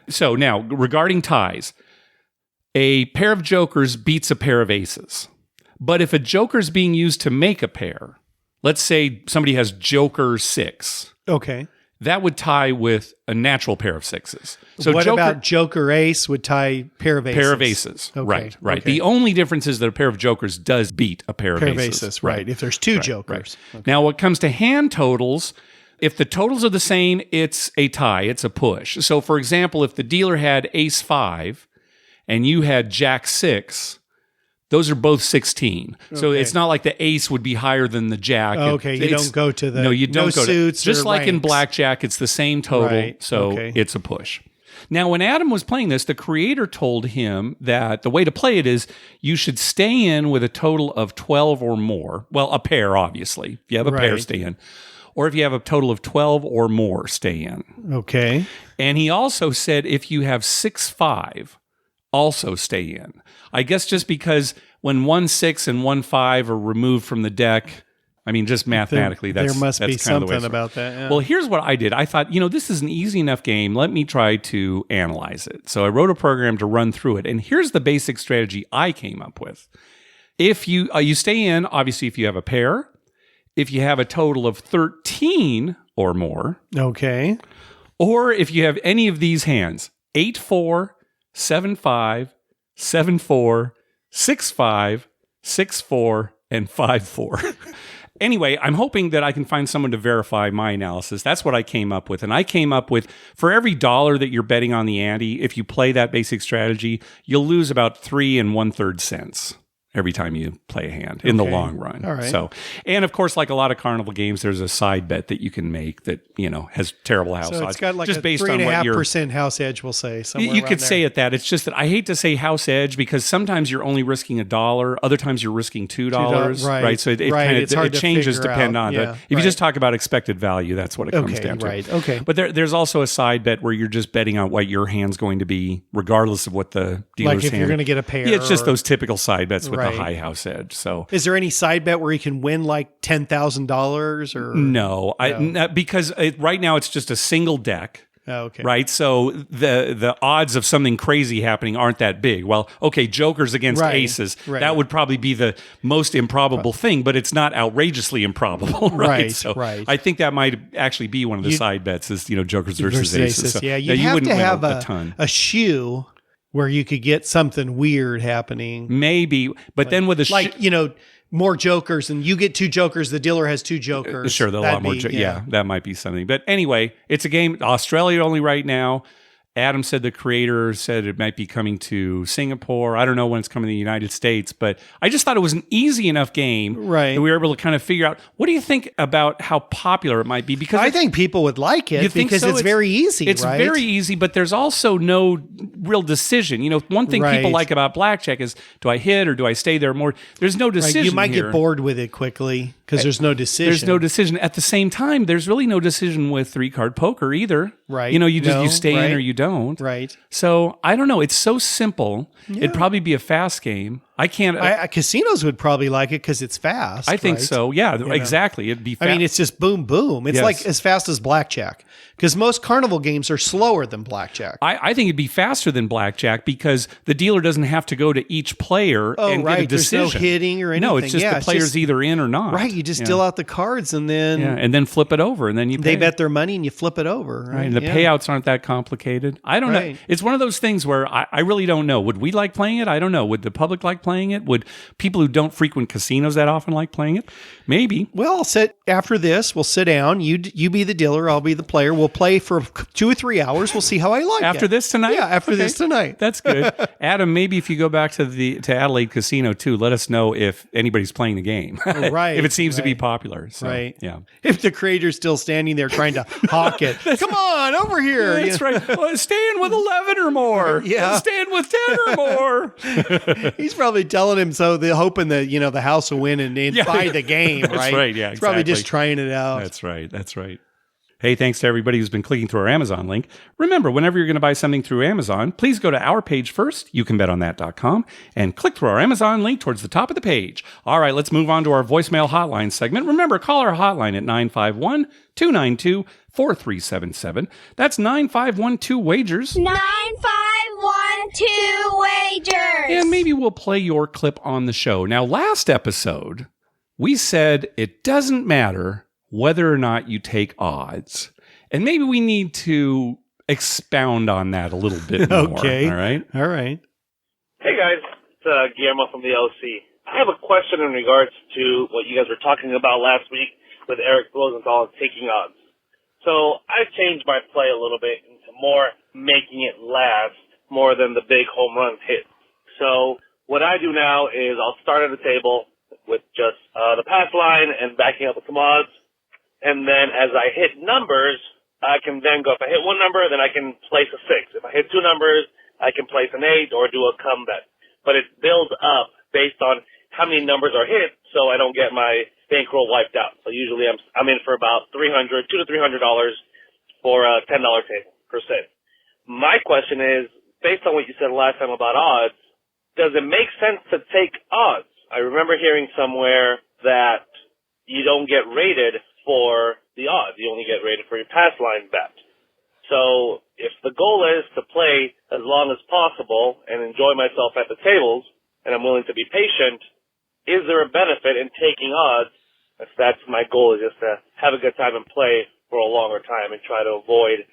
[SPEAKER 1] So now, regarding ties, a pair of jokers beats a pair of aces. But if a joker is being used to make a pair, let's say somebody has joker 6.
[SPEAKER 2] Okay.
[SPEAKER 1] That would tie with a natural pair of 6s. So
[SPEAKER 2] what about joker ace would tie pair of aces?
[SPEAKER 1] Pair of aces.
[SPEAKER 2] Okay.
[SPEAKER 1] Right.
[SPEAKER 2] Okay.
[SPEAKER 1] The only difference is that a pair of jokers does beat a pair of aces.
[SPEAKER 2] Right. If there's 2 jokers.
[SPEAKER 1] Right. Okay. Now, when it comes to hand totals, if the totals are the same, it's a tie. It's a push. So, for example, if the dealer had ace 5 and you had jack 6, those are both 16. So it's not like the ace would be higher than the jack.
[SPEAKER 2] Okay, you don't go to the
[SPEAKER 1] you don't go
[SPEAKER 2] suits.
[SPEAKER 1] Just like in
[SPEAKER 2] ranks.
[SPEAKER 1] blackjack, it's the same total.
[SPEAKER 2] Right.
[SPEAKER 1] So it's a push. Now, when Adam was playing this, the creator told him that the way to play it is you should stay in with a total of 12 or more. Well, a pair, obviously. If you have a pair, stay in. Or if you have a total of 12 or more, stay in.
[SPEAKER 2] Okay.
[SPEAKER 1] And he also said if you have 6-5, also stay in. I guess just because when 1-6 and 1-5 are removed from the deck, I mean, just mathematically,
[SPEAKER 2] there must be something
[SPEAKER 1] the
[SPEAKER 2] about that. Yeah.
[SPEAKER 1] Well, here's what I did. I thought, this is an easy enough game. Let me try to analyze it. So I wrote a program to run through it. And here's the basic strategy I came up with. If you stay in, obviously, if you have a pair, if you have a total of 13 or more.
[SPEAKER 2] Okay.
[SPEAKER 1] Or if you have any of these hands, 8-4, 7-5, 7-4, 6-5, 6-4, and 5-4. Anyway, I'm hoping that I can find someone to verify my analysis. That's what I came up with. And I came up with, for every $1 that you're betting on the ante, if you play that basic strategy, you'll lose about 3 1/3 cents. every time you play a hand in the long run.
[SPEAKER 2] All right.
[SPEAKER 1] So, and of course, like a lot of carnival games, there's a side bet that you can make that, has terrible house odds.
[SPEAKER 2] So it's got like
[SPEAKER 1] just
[SPEAKER 2] a
[SPEAKER 1] based on what
[SPEAKER 2] 3.5% house edge, we'll say.
[SPEAKER 1] You could say it that. It's just that I hate to say house edge because sometimes you're only risking $1, other times you're risking $2, right? So it changes depend on the. If you just talk about expected value, that's what it comes down to.
[SPEAKER 2] Right. Okay.
[SPEAKER 1] But there's also a side bet where you're just betting on what your hand's going to be, regardless of what the dealer's
[SPEAKER 2] like if
[SPEAKER 1] hand.
[SPEAKER 2] You're going to get a pair.
[SPEAKER 1] Yeah, it's just those typical side bets with the high house edge. So,
[SPEAKER 2] is there any side bet where you can win like $10,000 or
[SPEAKER 1] no? Because right now it's just a single deck.
[SPEAKER 2] Oh, okay.
[SPEAKER 1] Right. So the odds of something crazy happening aren't that big. Well, okay, jokers against aces. Right. That would probably be the most improbable thing, but it's not outrageously improbable, right? So I think that might actually be one of the side bets is, jokers versus aces. So,
[SPEAKER 2] yeah, you have to have a shoe where you could get something weird happening.
[SPEAKER 1] Maybe, but then with a
[SPEAKER 2] more jokers, and you get 2 jokers, the dealer has 2 jokers.
[SPEAKER 1] Sure, a lot more. That might be something. But anyway, it's a game, Australia only right now. Adam said the creator said it might be coming to Singapore. I don't know when it's coming to the United States, but I just thought it was an easy enough game that we were able to kind of figure out, what do you think about how popular it might be? Because
[SPEAKER 2] I think people would like it because it's very easy,
[SPEAKER 1] It's very easy, but there's also no real decision. One thing people like about blackjack is, do I hit or do I stay there more? There's no decision.
[SPEAKER 2] You might get bored with it quickly because there's no decision.
[SPEAKER 1] There's no decision. At the same time, there's really no decision with 3-card poker either.
[SPEAKER 2] Right.
[SPEAKER 1] You stay in or you don't.
[SPEAKER 2] Right.
[SPEAKER 1] So I don't know. It's so simple. Yeah. It'd probably be a fast game. I can't.
[SPEAKER 2] Casinos would probably like it because it's fast.
[SPEAKER 1] I think so. Yeah, exactly. It'd be fast.
[SPEAKER 2] I mean, it's just boom, boom. It's like as fast as blackjack because most carnival games are slower than blackjack.
[SPEAKER 1] I think it'd be faster than blackjack because the dealer doesn't have to go to each player and get a decision.
[SPEAKER 2] There's no hitting or anything.
[SPEAKER 1] No, it's just the player's either in or not.
[SPEAKER 2] Right. You just deal out the cards and then
[SPEAKER 1] flip it over and then you pay.
[SPEAKER 2] They bet their money and you flip it over. Right.
[SPEAKER 1] And the payouts aren't that complicated. I don't know. It's one of those things where I really don't know. Would we like playing it? I don't know. Would the public like playing it? Would people who don't frequent casinos that often like playing it? Maybe.
[SPEAKER 2] Well, after this, we'll sit down. You be the dealer. I'll be the player. We'll play for 2 or 3 hours. We'll see how I like it.
[SPEAKER 1] After this tonight?
[SPEAKER 2] Yeah, after this tonight.
[SPEAKER 1] That's good. Adam, maybe if you go back to Adelaide Casino too, let us know if anybody's playing the game.
[SPEAKER 2] Right.
[SPEAKER 1] If it seems to be popular. So,
[SPEAKER 2] right.
[SPEAKER 1] Yeah.
[SPEAKER 2] If the creator's still standing there trying to hawk it. Come on, over here.
[SPEAKER 1] Yeah, that's right. Well, staying with 11 or more.
[SPEAKER 2] Yeah.
[SPEAKER 1] Staying with 10 or more.
[SPEAKER 2] He's probably telling him so they're hoping that, the house will win and buy the game, right?
[SPEAKER 1] That's right, yeah,
[SPEAKER 2] He's probably just trying it out.
[SPEAKER 1] That's right. Hey, thanks to everybody who's been clicking through our Amazon link. Remember, whenever you're going to buy something through Amazon, please go to our page first, youcanbetonthat.com, and click through our Amazon link towards the top of the page. All right, let's move on to our voicemail hotline segment. Remember, call our hotline at 951-292-4377. That's 9512-WAGERS.
[SPEAKER 3] 9512-WAGERS.
[SPEAKER 1] And maybe we'll play your clip on the show. Now, last episode, we said it doesn't matter whether or not you take odds. And maybe we need to expound on that a little bit more.
[SPEAKER 2] Okay.
[SPEAKER 1] All right?
[SPEAKER 4] Hey, guys. It's Guillermo from the LC. I have a question in regards to what you guys were talking about last week with Eric Rosenthal and taking odds. So I've changed my play a little bit into more making it last more than the big home run hit. So what I do now is I'll start at a table with just the pass line and backing up with some odds. And then as I hit numbers, I can then go, if I hit one number, then I can place a 6. If I hit 2 numbers, I can place an 8 or do a comeback. But it builds up based on how many numbers are hit so I don't get my bankroll wiped out. So usually I'm in for about $200 to $300 for a $10 table per se. My question is, based on what you said last time about odds, does it make sense to take odds? I remember hearing somewhere that you don't get rated for the odds. You only get rated for your pass line bet. So if the goal is to play as long as possible and enjoy myself at the tables, and I'm willing to be patient, is there a benefit in taking odds if that's my goal, is just to have a good time and play for a longer time and try to avoid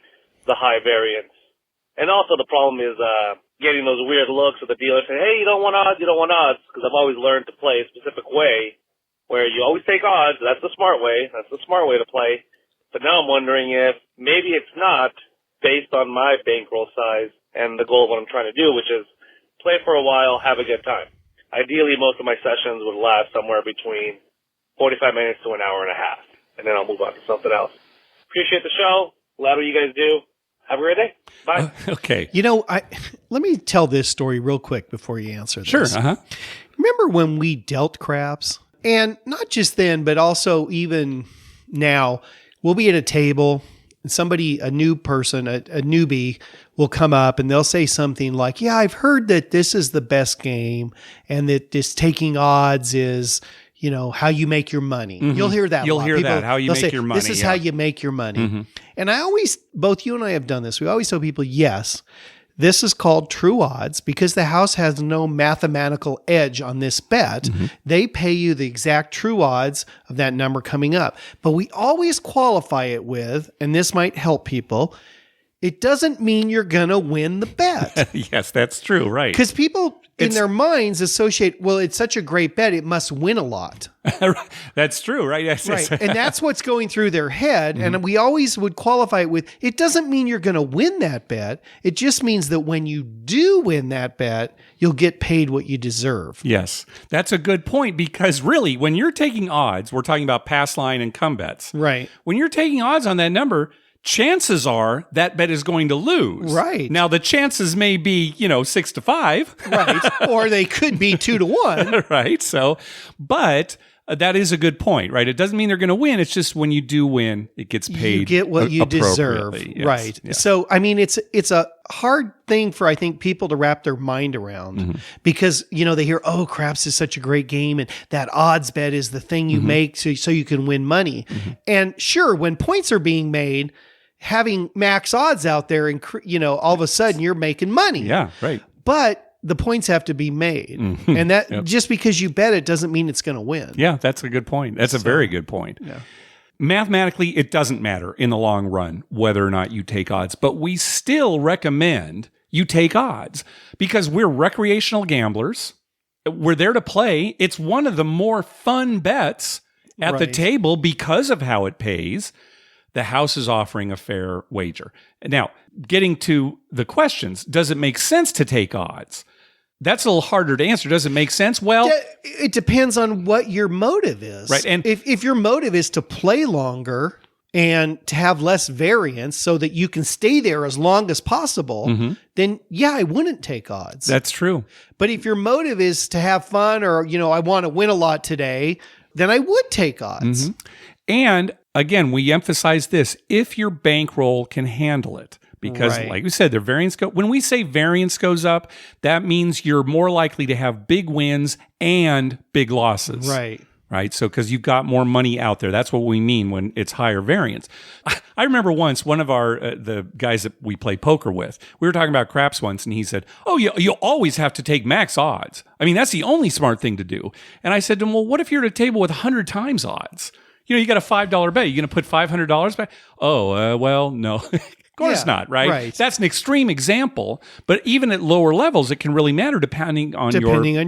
[SPEAKER 4] the high variance? And also the problem is getting those weird looks with the dealer saying, hey, you don't want odds, because I've always learned to play a specific way where you always take odds. That's the smart way. That's the smart way to play. But now I'm wondering if maybe it's not based on my bankroll size and the goal of what I'm trying to do, which is play for a while, have a good time. Ideally, most of my sessions would last somewhere between 45 minutes to an hour and a half, and then I'll move on to something else. Appreciate the show. Glad what you guys do. Have a great day. Bye.
[SPEAKER 1] Okay.
[SPEAKER 2] Let me tell this story real quick before you answer this.
[SPEAKER 1] Sure.
[SPEAKER 2] Remember when we dealt craps? And not just then, but also even now, we'll be at a table and somebody, a new person, a newbie will come up and they'll say something like, yeah, I've heard that this is the best game and that this taking odds is, how you make your money. Mm-hmm. You'll hear that.
[SPEAKER 1] You'll hear that, how you make your money.
[SPEAKER 2] This is how you make your money. Mm-hmm. And both you and I have done this. We always tell people, yes, this is called true odds because the house has no mathematical edge on this bet. Mm-hmm. They pay you the exact true odds of that number coming up. But we always qualify it with, and this might help people, it doesn't mean you're going to win the bet.
[SPEAKER 1] Yes, that's true, right.
[SPEAKER 2] Because people in their minds associate, well, it's such a great bet, it must win a lot.
[SPEAKER 1] That's true, right? Yes,
[SPEAKER 2] right. And that's what's going through their head. Mm-hmm. And we always would qualify it with, it doesn't mean you're going to win that bet. It just means that when you do win that bet, you'll get paid what you deserve.
[SPEAKER 1] Yes, that's a good point because really, when you're taking odds, we're talking about pass line and come bets.
[SPEAKER 2] Right.
[SPEAKER 1] When you're taking odds on that number, chances are that bet is going to lose.
[SPEAKER 2] Right.
[SPEAKER 1] Now, the chances may be, 6-5.
[SPEAKER 2] Right. Or they could be 2-1.
[SPEAKER 1] Right. So, but that is a good point, right? It doesn't mean they're going to win. It's just when you do win, it gets paid.
[SPEAKER 2] You get what you deserve.
[SPEAKER 1] Yes.
[SPEAKER 2] Right.
[SPEAKER 1] Yeah.
[SPEAKER 2] So, it's a hard thing for, I think, people to wrap their mind around because, they hear, oh, craps is such a great game. And that odds bet is the thing you make so you can win money. And sure, when points are being made, having max odds out there and, all of a sudden you're making money.
[SPEAKER 1] Yeah, right.
[SPEAKER 2] But the points have to be made. Mm-hmm. And that just because you bet it doesn't mean it's going to win.
[SPEAKER 1] Yeah, that's a good point. That's a very good point.
[SPEAKER 2] Yeah.
[SPEAKER 1] Mathematically, it doesn't matter in the long run whether or not you take odds, but we still recommend you take odds because we're recreational gamblers. We're there to play. It's one of the more fun bets at the table because of how it pays. The house is offering a fair wager. Now, getting to the questions, does it make sense to take odds? That's a little harder to answer. Does it make sense? Well,
[SPEAKER 2] it depends on what your motive is.
[SPEAKER 1] Right. And
[SPEAKER 2] if your motive is to play longer and to have less variance so that you can stay there as long as possible, then I wouldn't take odds.
[SPEAKER 1] That's true.
[SPEAKER 2] But if your motive is to have fun or, I want to win a lot today, then I would take odds.
[SPEAKER 1] And again, we emphasize this, if your bankroll can handle it. Because like we said, when we say variance goes up, that means you're more likely to have big wins and big losses. Right. So, because you've got more money out there. That's what we mean when it's higher variance. I remember once one of the guys that we play poker with, we were talking about craps once, and he said, oh, you always have to take max odds. I mean, that's the only smart thing to do. And I said to him, well, what if you're at a table with 100 times odds? You got a $5 bet. You're going to put $500 back? Oh, well, no. Of course not, right? That's an extreme example, but even at lower levels, it can really matter depending on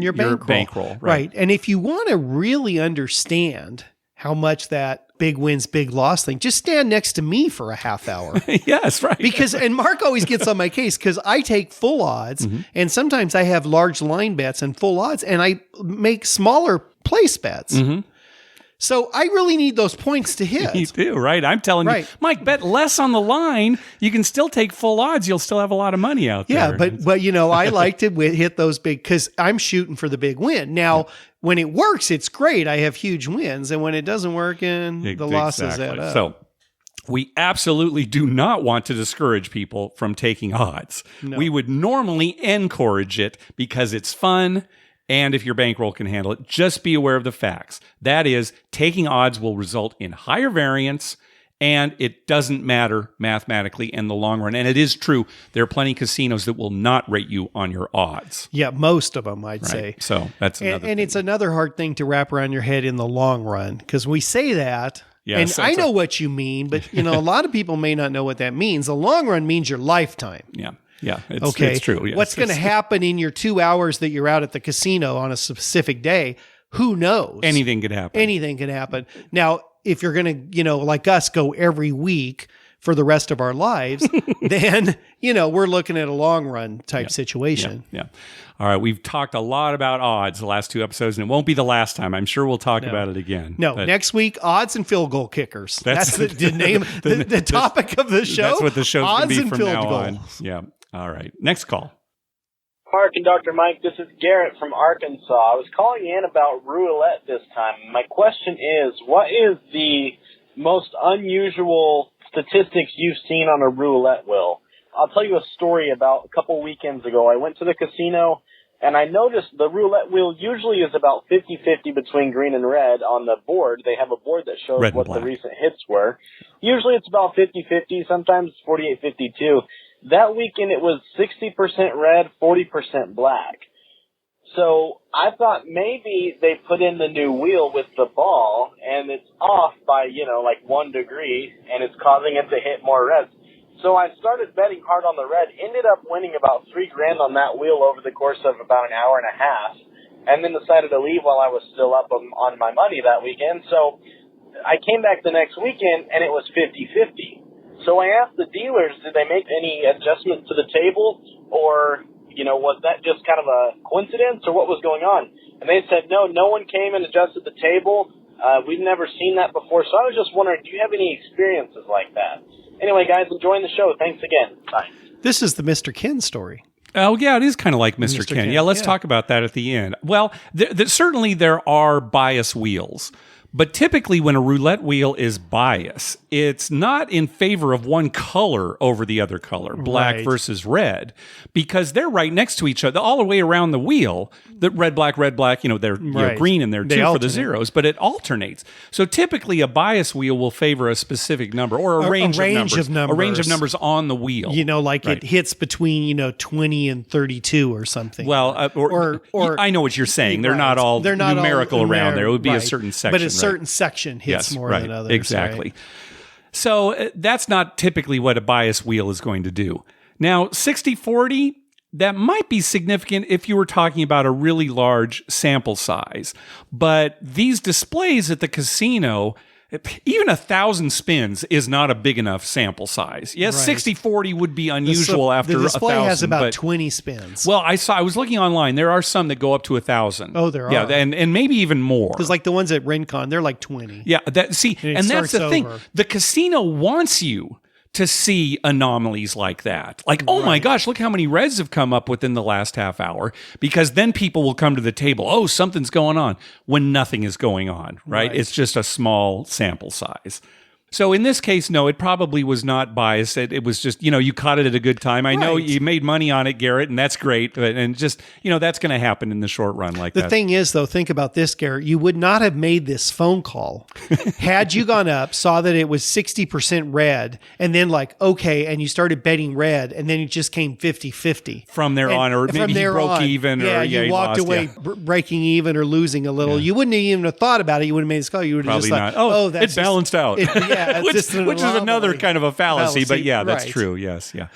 [SPEAKER 1] your bankroll.
[SPEAKER 2] Right. And if you want to really understand how much that big wins, big loss thing, just stand next to me for a half hour.
[SPEAKER 1] Yes, right.
[SPEAKER 2] And Mark always gets on my case because I take full odds, and sometimes I have large line bets and full odds, and I make smaller place bets. So I really need those points to hit.
[SPEAKER 1] You do, right? I'm telling you, Mike, bet less on the line. You can still take full odds. You'll still have a lot of money out there.
[SPEAKER 2] Yeah, but I like to hit those big because I'm shooting for the big win. Now, when it works, it's great. I have huge wins. And when it doesn't work, the losses add up.
[SPEAKER 1] So we absolutely do not want to discourage people from taking odds. No. We would normally encourage it because it's fun. And if your bankroll can handle it, just be aware of the facts. That is, taking odds will result in higher variance, and it doesn't matter mathematically in the long run. And it is true, there are plenty of casinos that will not rate you on your odds.
[SPEAKER 2] Yeah, most of them, I'd say.
[SPEAKER 1] So that's another thing.
[SPEAKER 2] And it's another hard thing to wrap around your head in the long run, because we say that, and I know what you mean, but a lot of people may not know what that means. The long run means your lifetime.
[SPEAKER 1] Yeah, it's true. Yes.
[SPEAKER 2] What's going to happen in your 2 hours that you're out at the casino on a specific day? Who knows?
[SPEAKER 1] Anything could happen.
[SPEAKER 2] Anything can happen. Now, if you're going to, like us, go every week for the rest of our lives, then, we're looking at a long run type situation.
[SPEAKER 1] Yeah. All right. We've talked a lot about odds the last 2 episodes, and it won't be the last time. I'm sure we'll talk about it again.
[SPEAKER 2] No, next week, odds and field goal kickers. That's the name, the topic of the show.
[SPEAKER 1] That's what the show's going to be from now on.
[SPEAKER 2] Goals.
[SPEAKER 1] Yeah. All right. Next call.
[SPEAKER 3] Mark and Dr. Mike, this is Garrett from Arkansas. I was calling in about roulette this time. My question is, what is the most unusual statistics you've seen on a roulette wheel? I'll tell you a story about a couple weekends ago. I went to the casino, and I noticed the roulette wheel usually is about 50-50 between green and red on the board. They have a board that shows what the recent hits were. Usually it's about 50-50, sometimes 48-52. That weekend it was 60% red, 40% black. So I thought maybe they put in the new wheel with the ball and it's off by, 1 degree and it's causing it to hit more reds. So I started betting hard on the red, ended up winning about $3,000 on that wheel over the course of about an hour and a half, and then decided to leave while I was still up on my money that weekend. So I came back the next weekend and it was 50-50. So I asked the dealers, did they make any adjustment to the table, or, was that just kind of a coincidence, or what was going on? And they said, no one came and adjusted the table. We've never seen that before. So I was just wondering, do you have any experiences like that? Anyway, guys, enjoying the show. Thanks again. Bye.
[SPEAKER 2] This is the Mr. Ken story.
[SPEAKER 1] Oh, yeah, it is kind of like Mr. Ken. Yeah, let's talk about that at the end. Well, certainly there are bias wheels. But typically when a roulette wheel is bias, it's not in favor of one color over the other color, black versus red, because they're right next to each other all the way around the wheel. The red, black, they're green in there too for the zeros, but it alternates. So typically a bias wheel will favor a specific number or a range of numbers. A range of numbers on the wheel.
[SPEAKER 2] It hits between, 20 and 32 or something.
[SPEAKER 1] Well, or I know what you're saying. They're not all numerical around there. It would be a certain section.
[SPEAKER 2] But a certain section hits more than others.
[SPEAKER 1] Exactly. Right? So that's not typically what a bias wheel is going to do. Now, 60-40, that might be significant if you were talking about a really large sample size. But these displays at the casino, even 1,000 spins is not a big enough sample size. Yes, 60-40 would be unusual after 1,000.
[SPEAKER 2] The display has about 20 spins.
[SPEAKER 1] Well, I was looking online. There are some that go up to 1,000.
[SPEAKER 2] Oh, there are.
[SPEAKER 1] Yeah, and maybe even more.
[SPEAKER 2] Because like the ones at Rincon, they're like 20.
[SPEAKER 1] Yeah, and that's the thing. The casino wants you to see anomalies like that. Like, oh my gosh, look how many reds have come up within the last half hour, because then people will come to the table, oh, something's going on, when nothing is going on, right? It's just a small sample size. So in this case, no, it probably was not biased. It was just, you caught it at a good time. I know you made money on it, Garrett, and that's great. And just, that's going to happen in the short run like that.
[SPEAKER 2] The thing is, though, think about this, Garrett. You would not have made this phone call had you gone up, saw that it was 60% red, and then and you started betting red, and then it just came 50-50.
[SPEAKER 1] From there on, or maybe he broke even.
[SPEAKER 2] Yeah, you walked away breaking even or losing a little. Yeah. You wouldn't even have thought about it. You wouldn't have made this call. You would have just
[SPEAKER 1] not. Oh, that's it balanced out. Which is another kind of a fallacy, but yeah, that's true. Yes, yeah.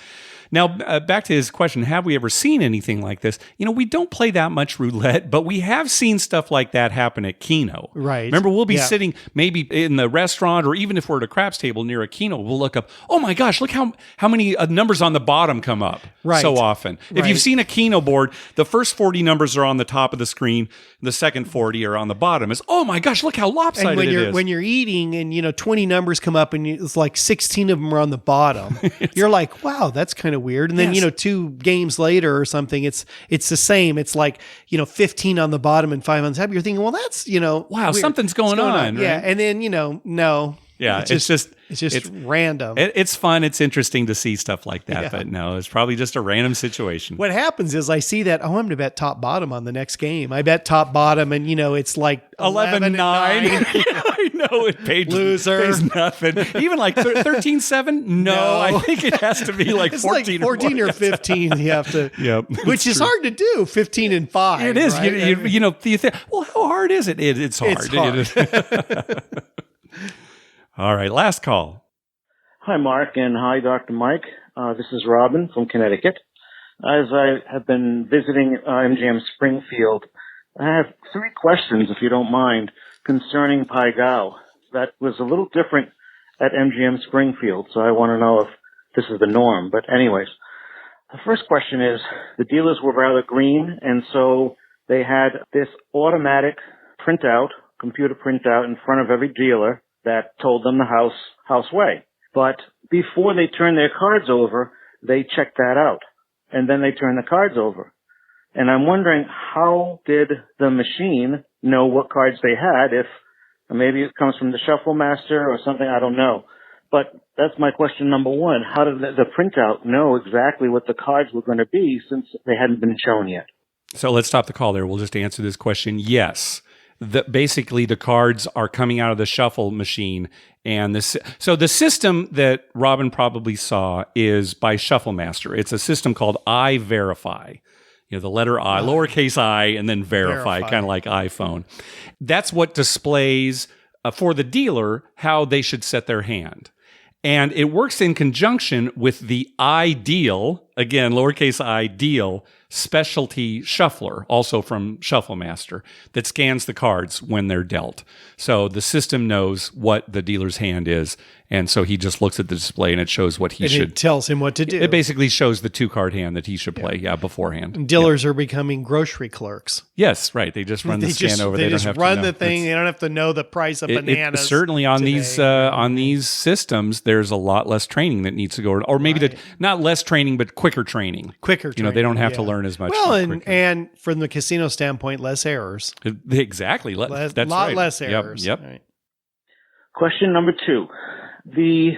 [SPEAKER 1] Now, back to his question, have we ever seen anything like this? We don't play that much roulette, but we have seen stuff like that happen at Keno.
[SPEAKER 2] Right.
[SPEAKER 1] Remember, we'll be sitting maybe in the restaurant, or even if we're at a craps table near a Keno, we'll look up, oh my gosh, look how many numbers on the bottom come up so often. If you've seen a Keno board, the first 40 numbers are on the top of the screen, the second 40 are on the bottom. It's, oh my gosh, look how lopsided it is.
[SPEAKER 2] When you're eating and, 20 numbers come up and it's like 16 of them are on the bottom, you're like, wow, that's kind of weird. And then, 2 games later or something, it's the same. It's like, 15 on the bottom and 5 on the top. You're thinking, well, that's,
[SPEAKER 1] wow, weird. Something's going on. Right?
[SPEAKER 2] Yeah. And then, no.
[SPEAKER 1] Yeah,
[SPEAKER 2] it's just random.
[SPEAKER 1] It's fun. It's interesting to see stuff like that. But no, it's probably just a random situation.
[SPEAKER 2] What happens is I see that, I'm going to bet top bottom on the next game. I bet top bottom and, it's like
[SPEAKER 1] 11-9. I know, it pays nothing. Even like 13-7? No, I think it has to be like 14
[SPEAKER 2] like 14 or 15 you have to.
[SPEAKER 1] Yep.
[SPEAKER 2] Which is hard to do, 15 and 5.
[SPEAKER 1] It is.
[SPEAKER 2] Right?
[SPEAKER 1] You think, well, how hard is it? It's hard.
[SPEAKER 2] It's hard.
[SPEAKER 1] All right, last call.
[SPEAKER 5] Hi, Mark, and hi, Dr. Mike. This is Robin from Connecticut. As I have been visiting MGM Springfield, I have 3 questions, if you don't mind, concerning Pai Gow. That was a little different at MGM Springfield, so I want to know if this is the norm. But anyways, the first question is, the dealers were rather green, and so they had this automatic computer printout in front of every dealer that told them the house way. But before they turned their cards over, they checked that out, and then they turned the cards over. And I'm wondering, how did the machine know what cards they had? If maybe it comes from the shuffle master or something, I don't know. But that's my question number one. How did the printout know exactly what the cards were going to be since they hadn't been shown yet?
[SPEAKER 1] So let's stop the call there. We'll just answer this question. Yes. Basically, the cards are coming out of the shuffle machine. And so the system that Robin probably saw is by Shuffle Master. It's a system called iVerify. The letter I, lowercase I, and then verify. Kind of like iPhone. That's what displays for the dealer how they should set their hand. And it works in conjunction with the ideal, again, lowercase ideal, specialty shuffler, also from Shuffle Master, that scans the cards when they're dealt. So the system knows what the dealer's hand is, and so he just looks at the display and it shows what he should.
[SPEAKER 2] It tells him what to do.
[SPEAKER 1] It basically shows the 2-card hand that he should play, beforehand.
[SPEAKER 2] And dealers are becoming grocery clerks.
[SPEAKER 1] Yes, right. They just run the scan over.
[SPEAKER 2] They
[SPEAKER 1] don't
[SPEAKER 2] just
[SPEAKER 1] have
[SPEAKER 2] run
[SPEAKER 1] to know.
[SPEAKER 2] the thing. They don't have to know the price of bananas.
[SPEAKER 1] Certainly on these systems, there's a lot less training that needs to go, or maybe not less training, but quicker training.
[SPEAKER 2] They
[SPEAKER 1] don't have to learn as much.
[SPEAKER 2] Well, and from the casino standpoint, less errors.
[SPEAKER 1] Exactly. That's
[SPEAKER 2] a lot
[SPEAKER 1] right.
[SPEAKER 2] less errors.
[SPEAKER 1] Yep.
[SPEAKER 2] Right.
[SPEAKER 5] Question number 2. The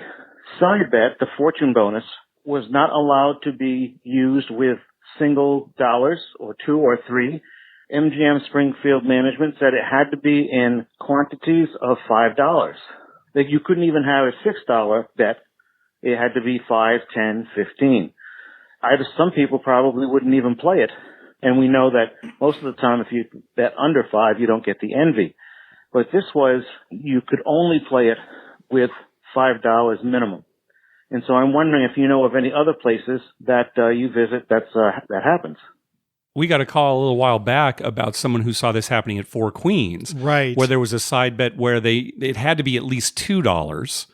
[SPEAKER 5] side bet, the fortune bonus, was not allowed to be used with single dollars or 2 or 3. MGM Springfield management said it had to be in quantities of $5. That you couldn't even have a $6 bet. It had to be 5, 10, 15. Some people probably wouldn't even play it. And we know that most of the time if you bet under 5, you don't get the envy. But this was, you could only play it with $5 minimum. And so I'm wondering if you know of any other places that you visit that happens.
[SPEAKER 1] We got a call a little while back about someone who saw this happening at Four Queens.
[SPEAKER 2] Right.
[SPEAKER 1] Where there was a side bet where it had to be at least $2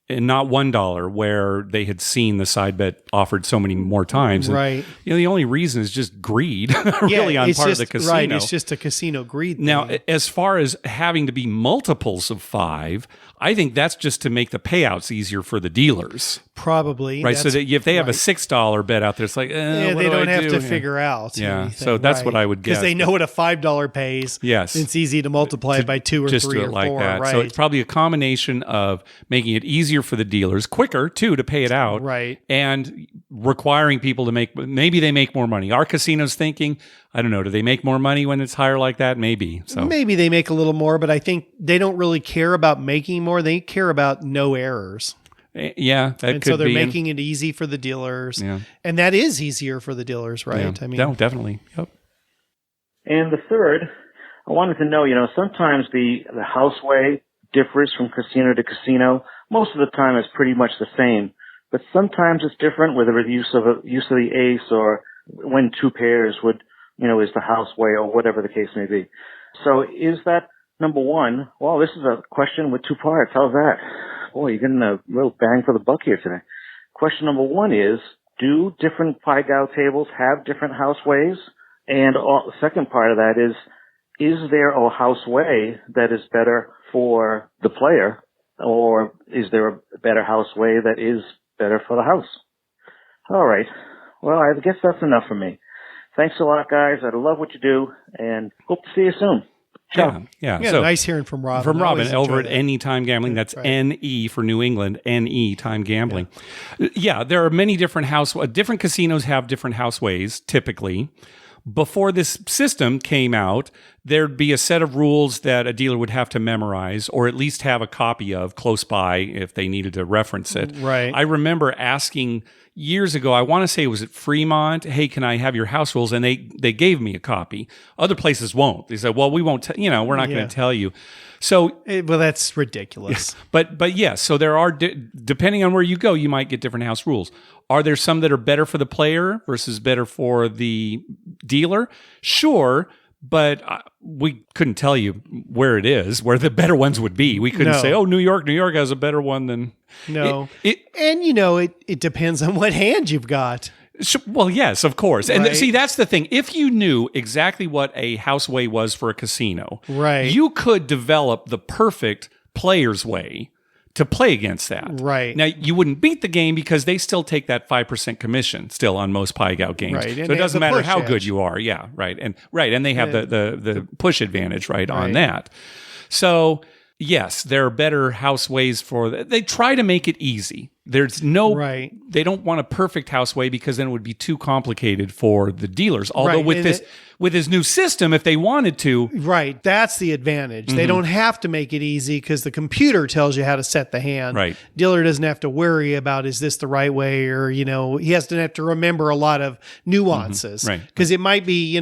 [SPEAKER 1] and not $1, where they had seen the side bet offered so many more times. And,
[SPEAKER 2] right.
[SPEAKER 1] The only reason is just greed, really, on part of the casino.
[SPEAKER 2] Right. It's just a casino greed thing.
[SPEAKER 1] Now, as far as having to be multiples of 5, I think that's just to make the payouts easier for the dealers.
[SPEAKER 2] Probably.
[SPEAKER 1] Right. So that if they have a $6 bet out there, it's like,
[SPEAKER 2] they don't have to figure out.
[SPEAKER 1] Yeah.
[SPEAKER 2] Anything.
[SPEAKER 1] So that's what I would guess.
[SPEAKER 2] Because they know what a $5 pays.
[SPEAKER 1] Yes.
[SPEAKER 2] It's easy to multiply it by 2 or 3 or 4.
[SPEAKER 1] Just do it like that.
[SPEAKER 2] Right.
[SPEAKER 1] So it's probably a combination of making it easier for the dealers, quicker too, to pay it out.
[SPEAKER 2] Right.
[SPEAKER 1] And requiring people to maybe they make more money. Our casino's thinking, I don't know, do they make more money when it's higher like that? Maybe. So
[SPEAKER 2] maybe they make a little more, but I think they don't really care about making more. They care about no errors.
[SPEAKER 1] Yeah, that
[SPEAKER 2] and
[SPEAKER 1] could be.
[SPEAKER 2] So they're making it easy for the dealers.
[SPEAKER 1] Yeah.
[SPEAKER 2] And that is easier for the dealers, right?
[SPEAKER 1] Yeah.
[SPEAKER 2] I mean,
[SPEAKER 1] no, definitely. Yep.
[SPEAKER 5] And the third, I wanted to know, sometimes the houseway differs from casino to casino. Most of the time it's pretty much the same, but sometimes it's different, whether it's use of the ace or when 2 pairs would, is the houseway or whatever the case may be. So is that number one? Well, this is a question with 2 parts. How's that? Boy, you're getting a real bang for the buck here today. Question number 1 is, do different Pai Gow tables have different houseways? And the second part of that is there a houseway that is better for the player, or is there a better houseway that is better for the house? All right. Well, I guess that's enough for me. Thanks a lot, guys. I love what you do, and hope to see you soon. Ciao.
[SPEAKER 1] Yeah.
[SPEAKER 2] So, nice hearing from Robin.
[SPEAKER 1] From Robin over at
[SPEAKER 2] that.
[SPEAKER 1] NE Time Gambling. That's
[SPEAKER 2] right.
[SPEAKER 1] NE for New England, NE Time Gambling. Yeah, there are many different different casinos have different houseways, typically. Before this system came out, there'd be a set of rules that a dealer would have to memorize or at least have a copy of close by if they needed to reference it.
[SPEAKER 2] Right.
[SPEAKER 1] I remember asking years ago, I want to say it was at Fremont, hey, can I have your house rules? And they gave me a copy. Other places won't. They said, well, we won't, we're not going to tell you. So,
[SPEAKER 2] well, that's ridiculous.
[SPEAKER 1] But yes, so there are, depending on where you go, you might get different house rules. Are there some that are better for the player versus better for the dealer? Sure, but we couldn't tell you where it is, where the better ones would be. We couldn't say, oh, New York has a better one than...
[SPEAKER 2] No. It depends on what hand you've got.
[SPEAKER 1] Well, yes, of course. And
[SPEAKER 2] Right.
[SPEAKER 1] see, that's the thing. If you knew exactly what a house way was for a casino,
[SPEAKER 2] Right.
[SPEAKER 1] you could develop the perfect player's way to play against that.
[SPEAKER 2] Right.
[SPEAKER 1] Now, you wouldn't beat the game because they still take that 5% commission still on most Pai Gow games.
[SPEAKER 2] Right. And
[SPEAKER 1] So it
[SPEAKER 2] they
[SPEAKER 1] doesn't
[SPEAKER 2] have the
[SPEAKER 1] matter
[SPEAKER 2] push
[SPEAKER 1] how
[SPEAKER 2] edge.
[SPEAKER 1] good you are. Yeah, right. And they have the push advantage, right, on that. So, yes, there are better house ways for that. They try to make it easy. There's no,
[SPEAKER 2] Right.
[SPEAKER 1] they don't want a perfect house way because then it would be too complicated for the dealers. Although
[SPEAKER 2] Right.
[SPEAKER 1] with his new system, if they wanted to,
[SPEAKER 2] Right. That's the advantage. They don't have to make it easy because the computer tells you how to set the hand.
[SPEAKER 1] Right.
[SPEAKER 2] Dealer doesn't have to worry about, is this the right way? Or, he has to have to remember a lot of nuances.
[SPEAKER 1] Right.
[SPEAKER 2] Because it might be,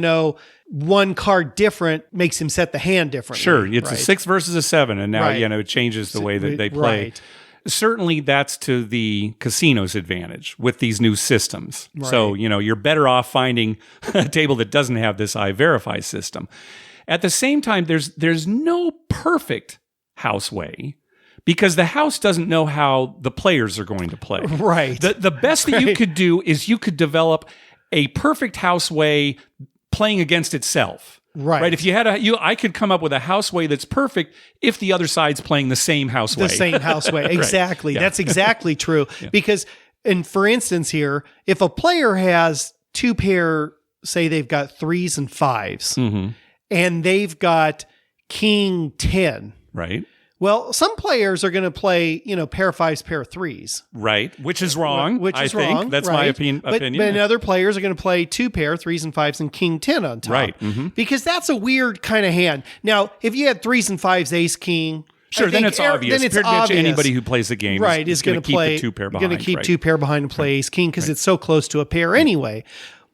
[SPEAKER 2] one card different makes him set the hand differently.
[SPEAKER 1] sure, it's a
[SPEAKER 2] Right.
[SPEAKER 1] 6 versus a 7, and now,
[SPEAKER 2] Right.
[SPEAKER 1] it changes the way that they play.
[SPEAKER 2] Right.
[SPEAKER 1] Certainly that's to the casino's advantage with these new systems. So, you're better off finding a table that doesn't have this iVerify system. At the same time, there's no perfect house way because the house doesn't know how the players are going to play.
[SPEAKER 2] Right.
[SPEAKER 1] The best that you could do is you could develop a perfect house way playing against itself.
[SPEAKER 2] Right.
[SPEAKER 1] If you had I could come up with a house way that's perfect if the other side's playing the same house way.
[SPEAKER 2] The same house way. Exactly.
[SPEAKER 1] Yeah.
[SPEAKER 2] That's exactly true. Because, and for instance here, if a player has two pair, say they've got 3s and 5s, and they've got king 10.
[SPEAKER 1] Right.
[SPEAKER 2] Well, some players are going to play, pair of 5s, pair of 3s.
[SPEAKER 1] Right. Which is wrong.
[SPEAKER 2] Which is
[SPEAKER 1] I think.
[SPEAKER 2] wrong.
[SPEAKER 1] That's
[SPEAKER 2] right.
[SPEAKER 1] my opinion.
[SPEAKER 2] But other players are going to play 2 pair, 3s and 5s, and king 10 on top.
[SPEAKER 1] Right.
[SPEAKER 2] Because that's a weird kind of hand. Now, if you had 3s and 5s, ace, king.
[SPEAKER 1] Sure, then it's obvious.
[SPEAKER 2] Then it's
[SPEAKER 1] Pretty much
[SPEAKER 2] obvious.
[SPEAKER 1] anybody who plays the game is going to keep the 2 pair behind.
[SPEAKER 2] Going to keep
[SPEAKER 1] right.
[SPEAKER 2] 2 pair behind and play ace, king because it's so close to a pair anyway.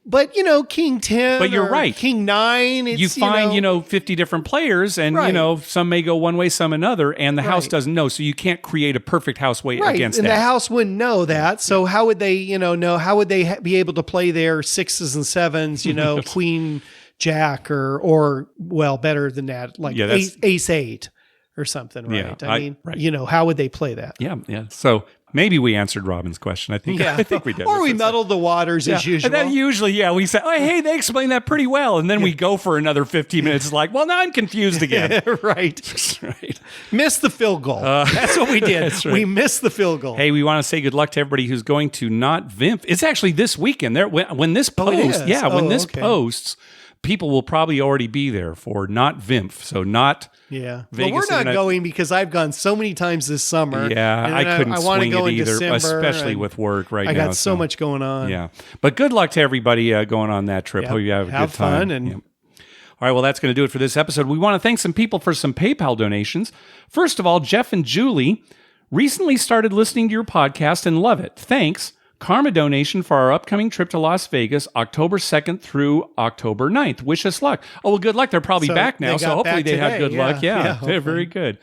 [SPEAKER 2] But, king 10
[SPEAKER 1] But you're
[SPEAKER 2] or
[SPEAKER 1] right.
[SPEAKER 2] king 9. It's,
[SPEAKER 1] You find, 50 different players, and,
[SPEAKER 2] Right.
[SPEAKER 1] some may go one way, some another, and the house
[SPEAKER 2] Right.
[SPEAKER 1] doesn't know. So you can't create a perfect house way
[SPEAKER 2] Right,
[SPEAKER 1] against
[SPEAKER 2] and
[SPEAKER 1] that.
[SPEAKER 2] the house wouldn't know that. So how would they, know? How would they be able to play their 6s and 7s? Queen, Jack, or well, better than that, like ace 8 or something, right?
[SPEAKER 1] Yeah,
[SPEAKER 2] I mean,
[SPEAKER 1] right.
[SPEAKER 2] how would they play that?
[SPEAKER 1] Yeah. So maybe we answered Robin's question. I think we did.
[SPEAKER 2] Or we muddled the waters as usual.
[SPEAKER 1] And then usually, we say, oh, hey, they explained that pretty well. And then we go for another 15 minutes. It's like, well, now I'm confused again.
[SPEAKER 2] Right.
[SPEAKER 1] Right.
[SPEAKER 2] Missed the field goal. That's what we did.
[SPEAKER 1] That's right.
[SPEAKER 2] We missed the field goal.
[SPEAKER 1] Hey, we want to say good luck to everybody who's going to Not VIMF. It's actually this weekend. When this posts, posts, people will probably already be there for Not VIMF. So not
[SPEAKER 2] Yeah.
[SPEAKER 1] Vegas.
[SPEAKER 2] Well, we're not going because I've gone so many times this summer.
[SPEAKER 1] Yeah,
[SPEAKER 2] and
[SPEAKER 1] I
[SPEAKER 2] then
[SPEAKER 1] couldn't
[SPEAKER 2] wanna
[SPEAKER 1] swing
[SPEAKER 2] go
[SPEAKER 1] it
[SPEAKER 2] in
[SPEAKER 1] either,
[SPEAKER 2] December,
[SPEAKER 1] especially
[SPEAKER 2] and
[SPEAKER 1] with work right now.
[SPEAKER 2] I got so much going on.
[SPEAKER 1] Yeah. But good luck to everybody going on that trip.
[SPEAKER 2] Yeah,
[SPEAKER 1] Hope you have a good time.
[SPEAKER 2] fun and
[SPEAKER 1] Yeah. All right, well, that's going to do it for this episode. We want to thank some people for some PayPal donations. First of all, Jeff and Julie recently started listening to your podcast and love it. Thanks. Karma donation for our upcoming trip to Las Vegas, October 2nd through October 9th. Wish us luck. Oh, well, good luck. They're probably
[SPEAKER 2] So
[SPEAKER 1] back now,
[SPEAKER 2] they
[SPEAKER 1] so
[SPEAKER 2] got
[SPEAKER 1] hopefully
[SPEAKER 2] back
[SPEAKER 1] they have
[SPEAKER 2] today.
[SPEAKER 1] good luck.
[SPEAKER 2] Yeah,
[SPEAKER 1] They're
[SPEAKER 2] hopefully.
[SPEAKER 1] very good.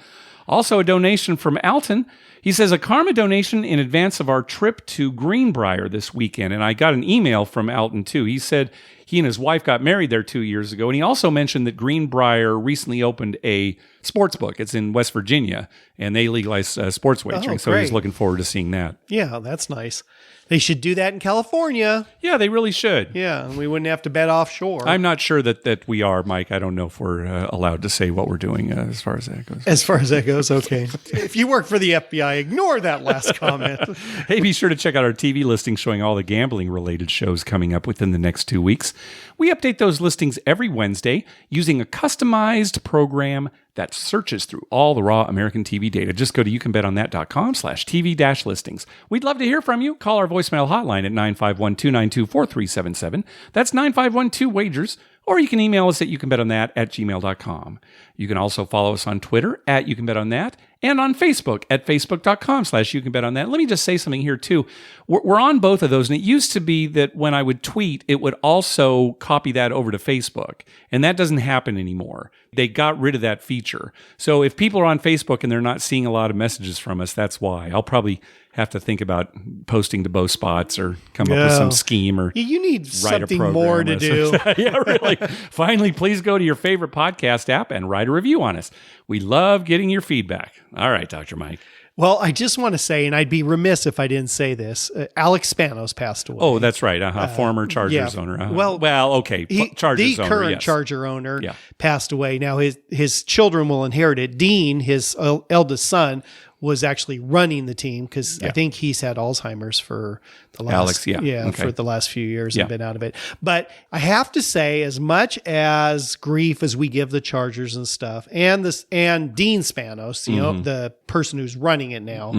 [SPEAKER 1] Also, a donation from Alton. He says, a Karma donation in advance of our trip to Greenbrier this weekend. And I got an email from Alton, too. He said he and his wife got married there 2 years ago. And he also mentioned that Greenbrier recently opened a sports book. It's in West Virginia, and they legalize sports wagering. So he's
[SPEAKER 2] great.
[SPEAKER 1] looking forward to seeing that.
[SPEAKER 2] Yeah, that's nice. They should do that in California.
[SPEAKER 1] Yeah, they really should.
[SPEAKER 2] Yeah, and we wouldn't have to bet offshore.
[SPEAKER 1] I'm not sure that we are, Mike. I don't know if we're allowed to say what we're doing as far as that goes.
[SPEAKER 2] As far as that goes, okay. If you work for the FBI, ignore that last comment.
[SPEAKER 1] Hey, be sure to check out our TV listings showing all the gambling-related shows coming up within the next 2 weeks. We update those listings every Wednesday using a customized program that searches through all the raw American TV data. Just go to youcanbetonThat.com/TV-listings. We'd love to hear from you. Call our voicemail hotline at 951-292-4377. That's 951-2-WAGERS. Or you can email us at youcanbetonThat@gmail.com. You can also follow us on Twitter at youcanbetonThat and on Facebook at facebook.com/youcanbetonThat. Let me just say something here too. We're on both of those, and it used to be that when I would tweet, it would also copy that over to Facebook, and that doesn't happen anymore. They got rid of that feature. So if people are on Facebook and they're not seeing a lot of messages from us, that's why. I'll probably have to think about posting to both spots or come up with some scheme or
[SPEAKER 2] you need
[SPEAKER 1] write
[SPEAKER 2] something
[SPEAKER 1] a
[SPEAKER 2] more to do.
[SPEAKER 1] Yeah, really. Finally, please go to your favorite podcast app and write a review on us. We love getting your feedback. All right, Dr. Mike.
[SPEAKER 2] Well, I just want to say, and I'd be remiss if I didn't say this, Alex Spanos passed away.
[SPEAKER 1] Oh, that's right. Former Chargers owner. Well, okay. Chargers
[SPEAKER 2] the
[SPEAKER 1] owner,
[SPEAKER 2] current
[SPEAKER 1] yes.
[SPEAKER 2] Charger owner passed away. Now his children will inherit it. Dean, his eldest son, was actually running the team because I think he's had Alzheimer's for the last for the last few years and been out of it. But I have to say, as much as grief as we give the Chargers and stuff, and Dean Spanos, you know, the person who's running it now,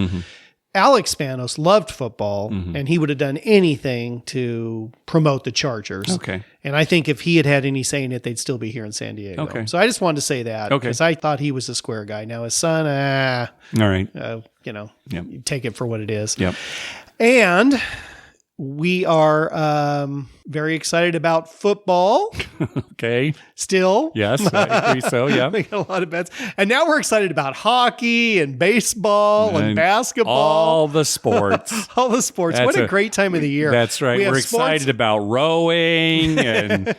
[SPEAKER 2] Alex Spanos loved football, and he would have done anything to promote the Chargers.
[SPEAKER 1] Okay.
[SPEAKER 2] And I think if he had had any say in it, they'd still be here in San Diego.
[SPEAKER 1] Okay.
[SPEAKER 2] So I just wanted to say that because I thought he was a square guy. Now his son,
[SPEAKER 1] all right,
[SPEAKER 2] you take it for what it is.
[SPEAKER 1] Yep.
[SPEAKER 2] And we are very excited about football.
[SPEAKER 1] Okay.
[SPEAKER 2] Still.
[SPEAKER 1] Yes, I agree so, yeah.
[SPEAKER 2] We got a lot of bets. And now we're excited about hockey and baseball and basketball.
[SPEAKER 1] All the sports.
[SPEAKER 2] All the sports. What a great time of the year.
[SPEAKER 1] That's right. We're excited about rowing and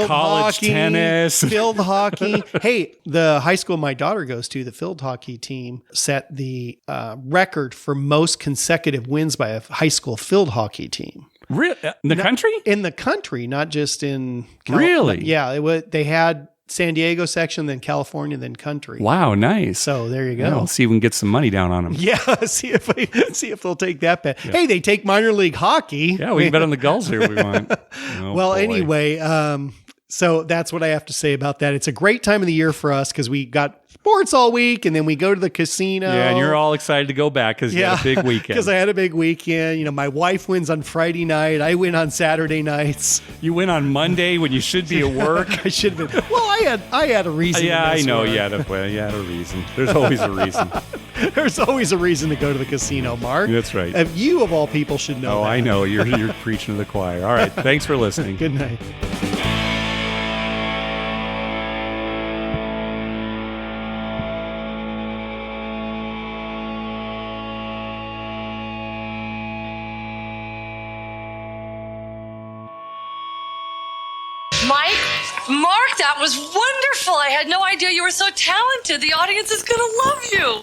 [SPEAKER 1] college tennis.
[SPEAKER 2] Field hockey. Hey, the high school my daughter goes to, the field hockey team, set the record for most consecutive wins by a high school field hockey team.
[SPEAKER 1] Really? In the country?
[SPEAKER 2] In the country, not just in
[SPEAKER 1] Really?
[SPEAKER 2] Yeah, they had San Diego section, then California, then country.
[SPEAKER 1] Wow, nice.
[SPEAKER 2] So there you go.
[SPEAKER 1] Yeah, we'll see if we can get some money down on them.
[SPEAKER 2] Yeah, see if they'll take that bet. Yeah. Hey, they take minor league hockey.
[SPEAKER 1] Yeah, we can bet on the Gulls here if we want.
[SPEAKER 2] Anyway, so that's what I have to say about that. It's a great time of the year for us because we got sports all week, and then we go to the casino.
[SPEAKER 1] Yeah, and you're all excited to go back because you had a big weekend.
[SPEAKER 2] Because I had a big weekend. You know, my wife wins on Friday night. I win on Saturday nights.
[SPEAKER 1] You win on Monday when you should be at work.
[SPEAKER 2] I should have been. Well, I had a reason.
[SPEAKER 1] Yeah, I know. You had a reason. There's always a reason.
[SPEAKER 2] There's always a reason to go to the casino, Mark.
[SPEAKER 1] That's right.
[SPEAKER 2] You, of all people, should know that.
[SPEAKER 1] I know. You're preaching to the choir. All right. Thanks for listening.
[SPEAKER 2] Good night.
[SPEAKER 6] Mark, that was wonderful. I had no idea you were so talented. The audience is going to love you.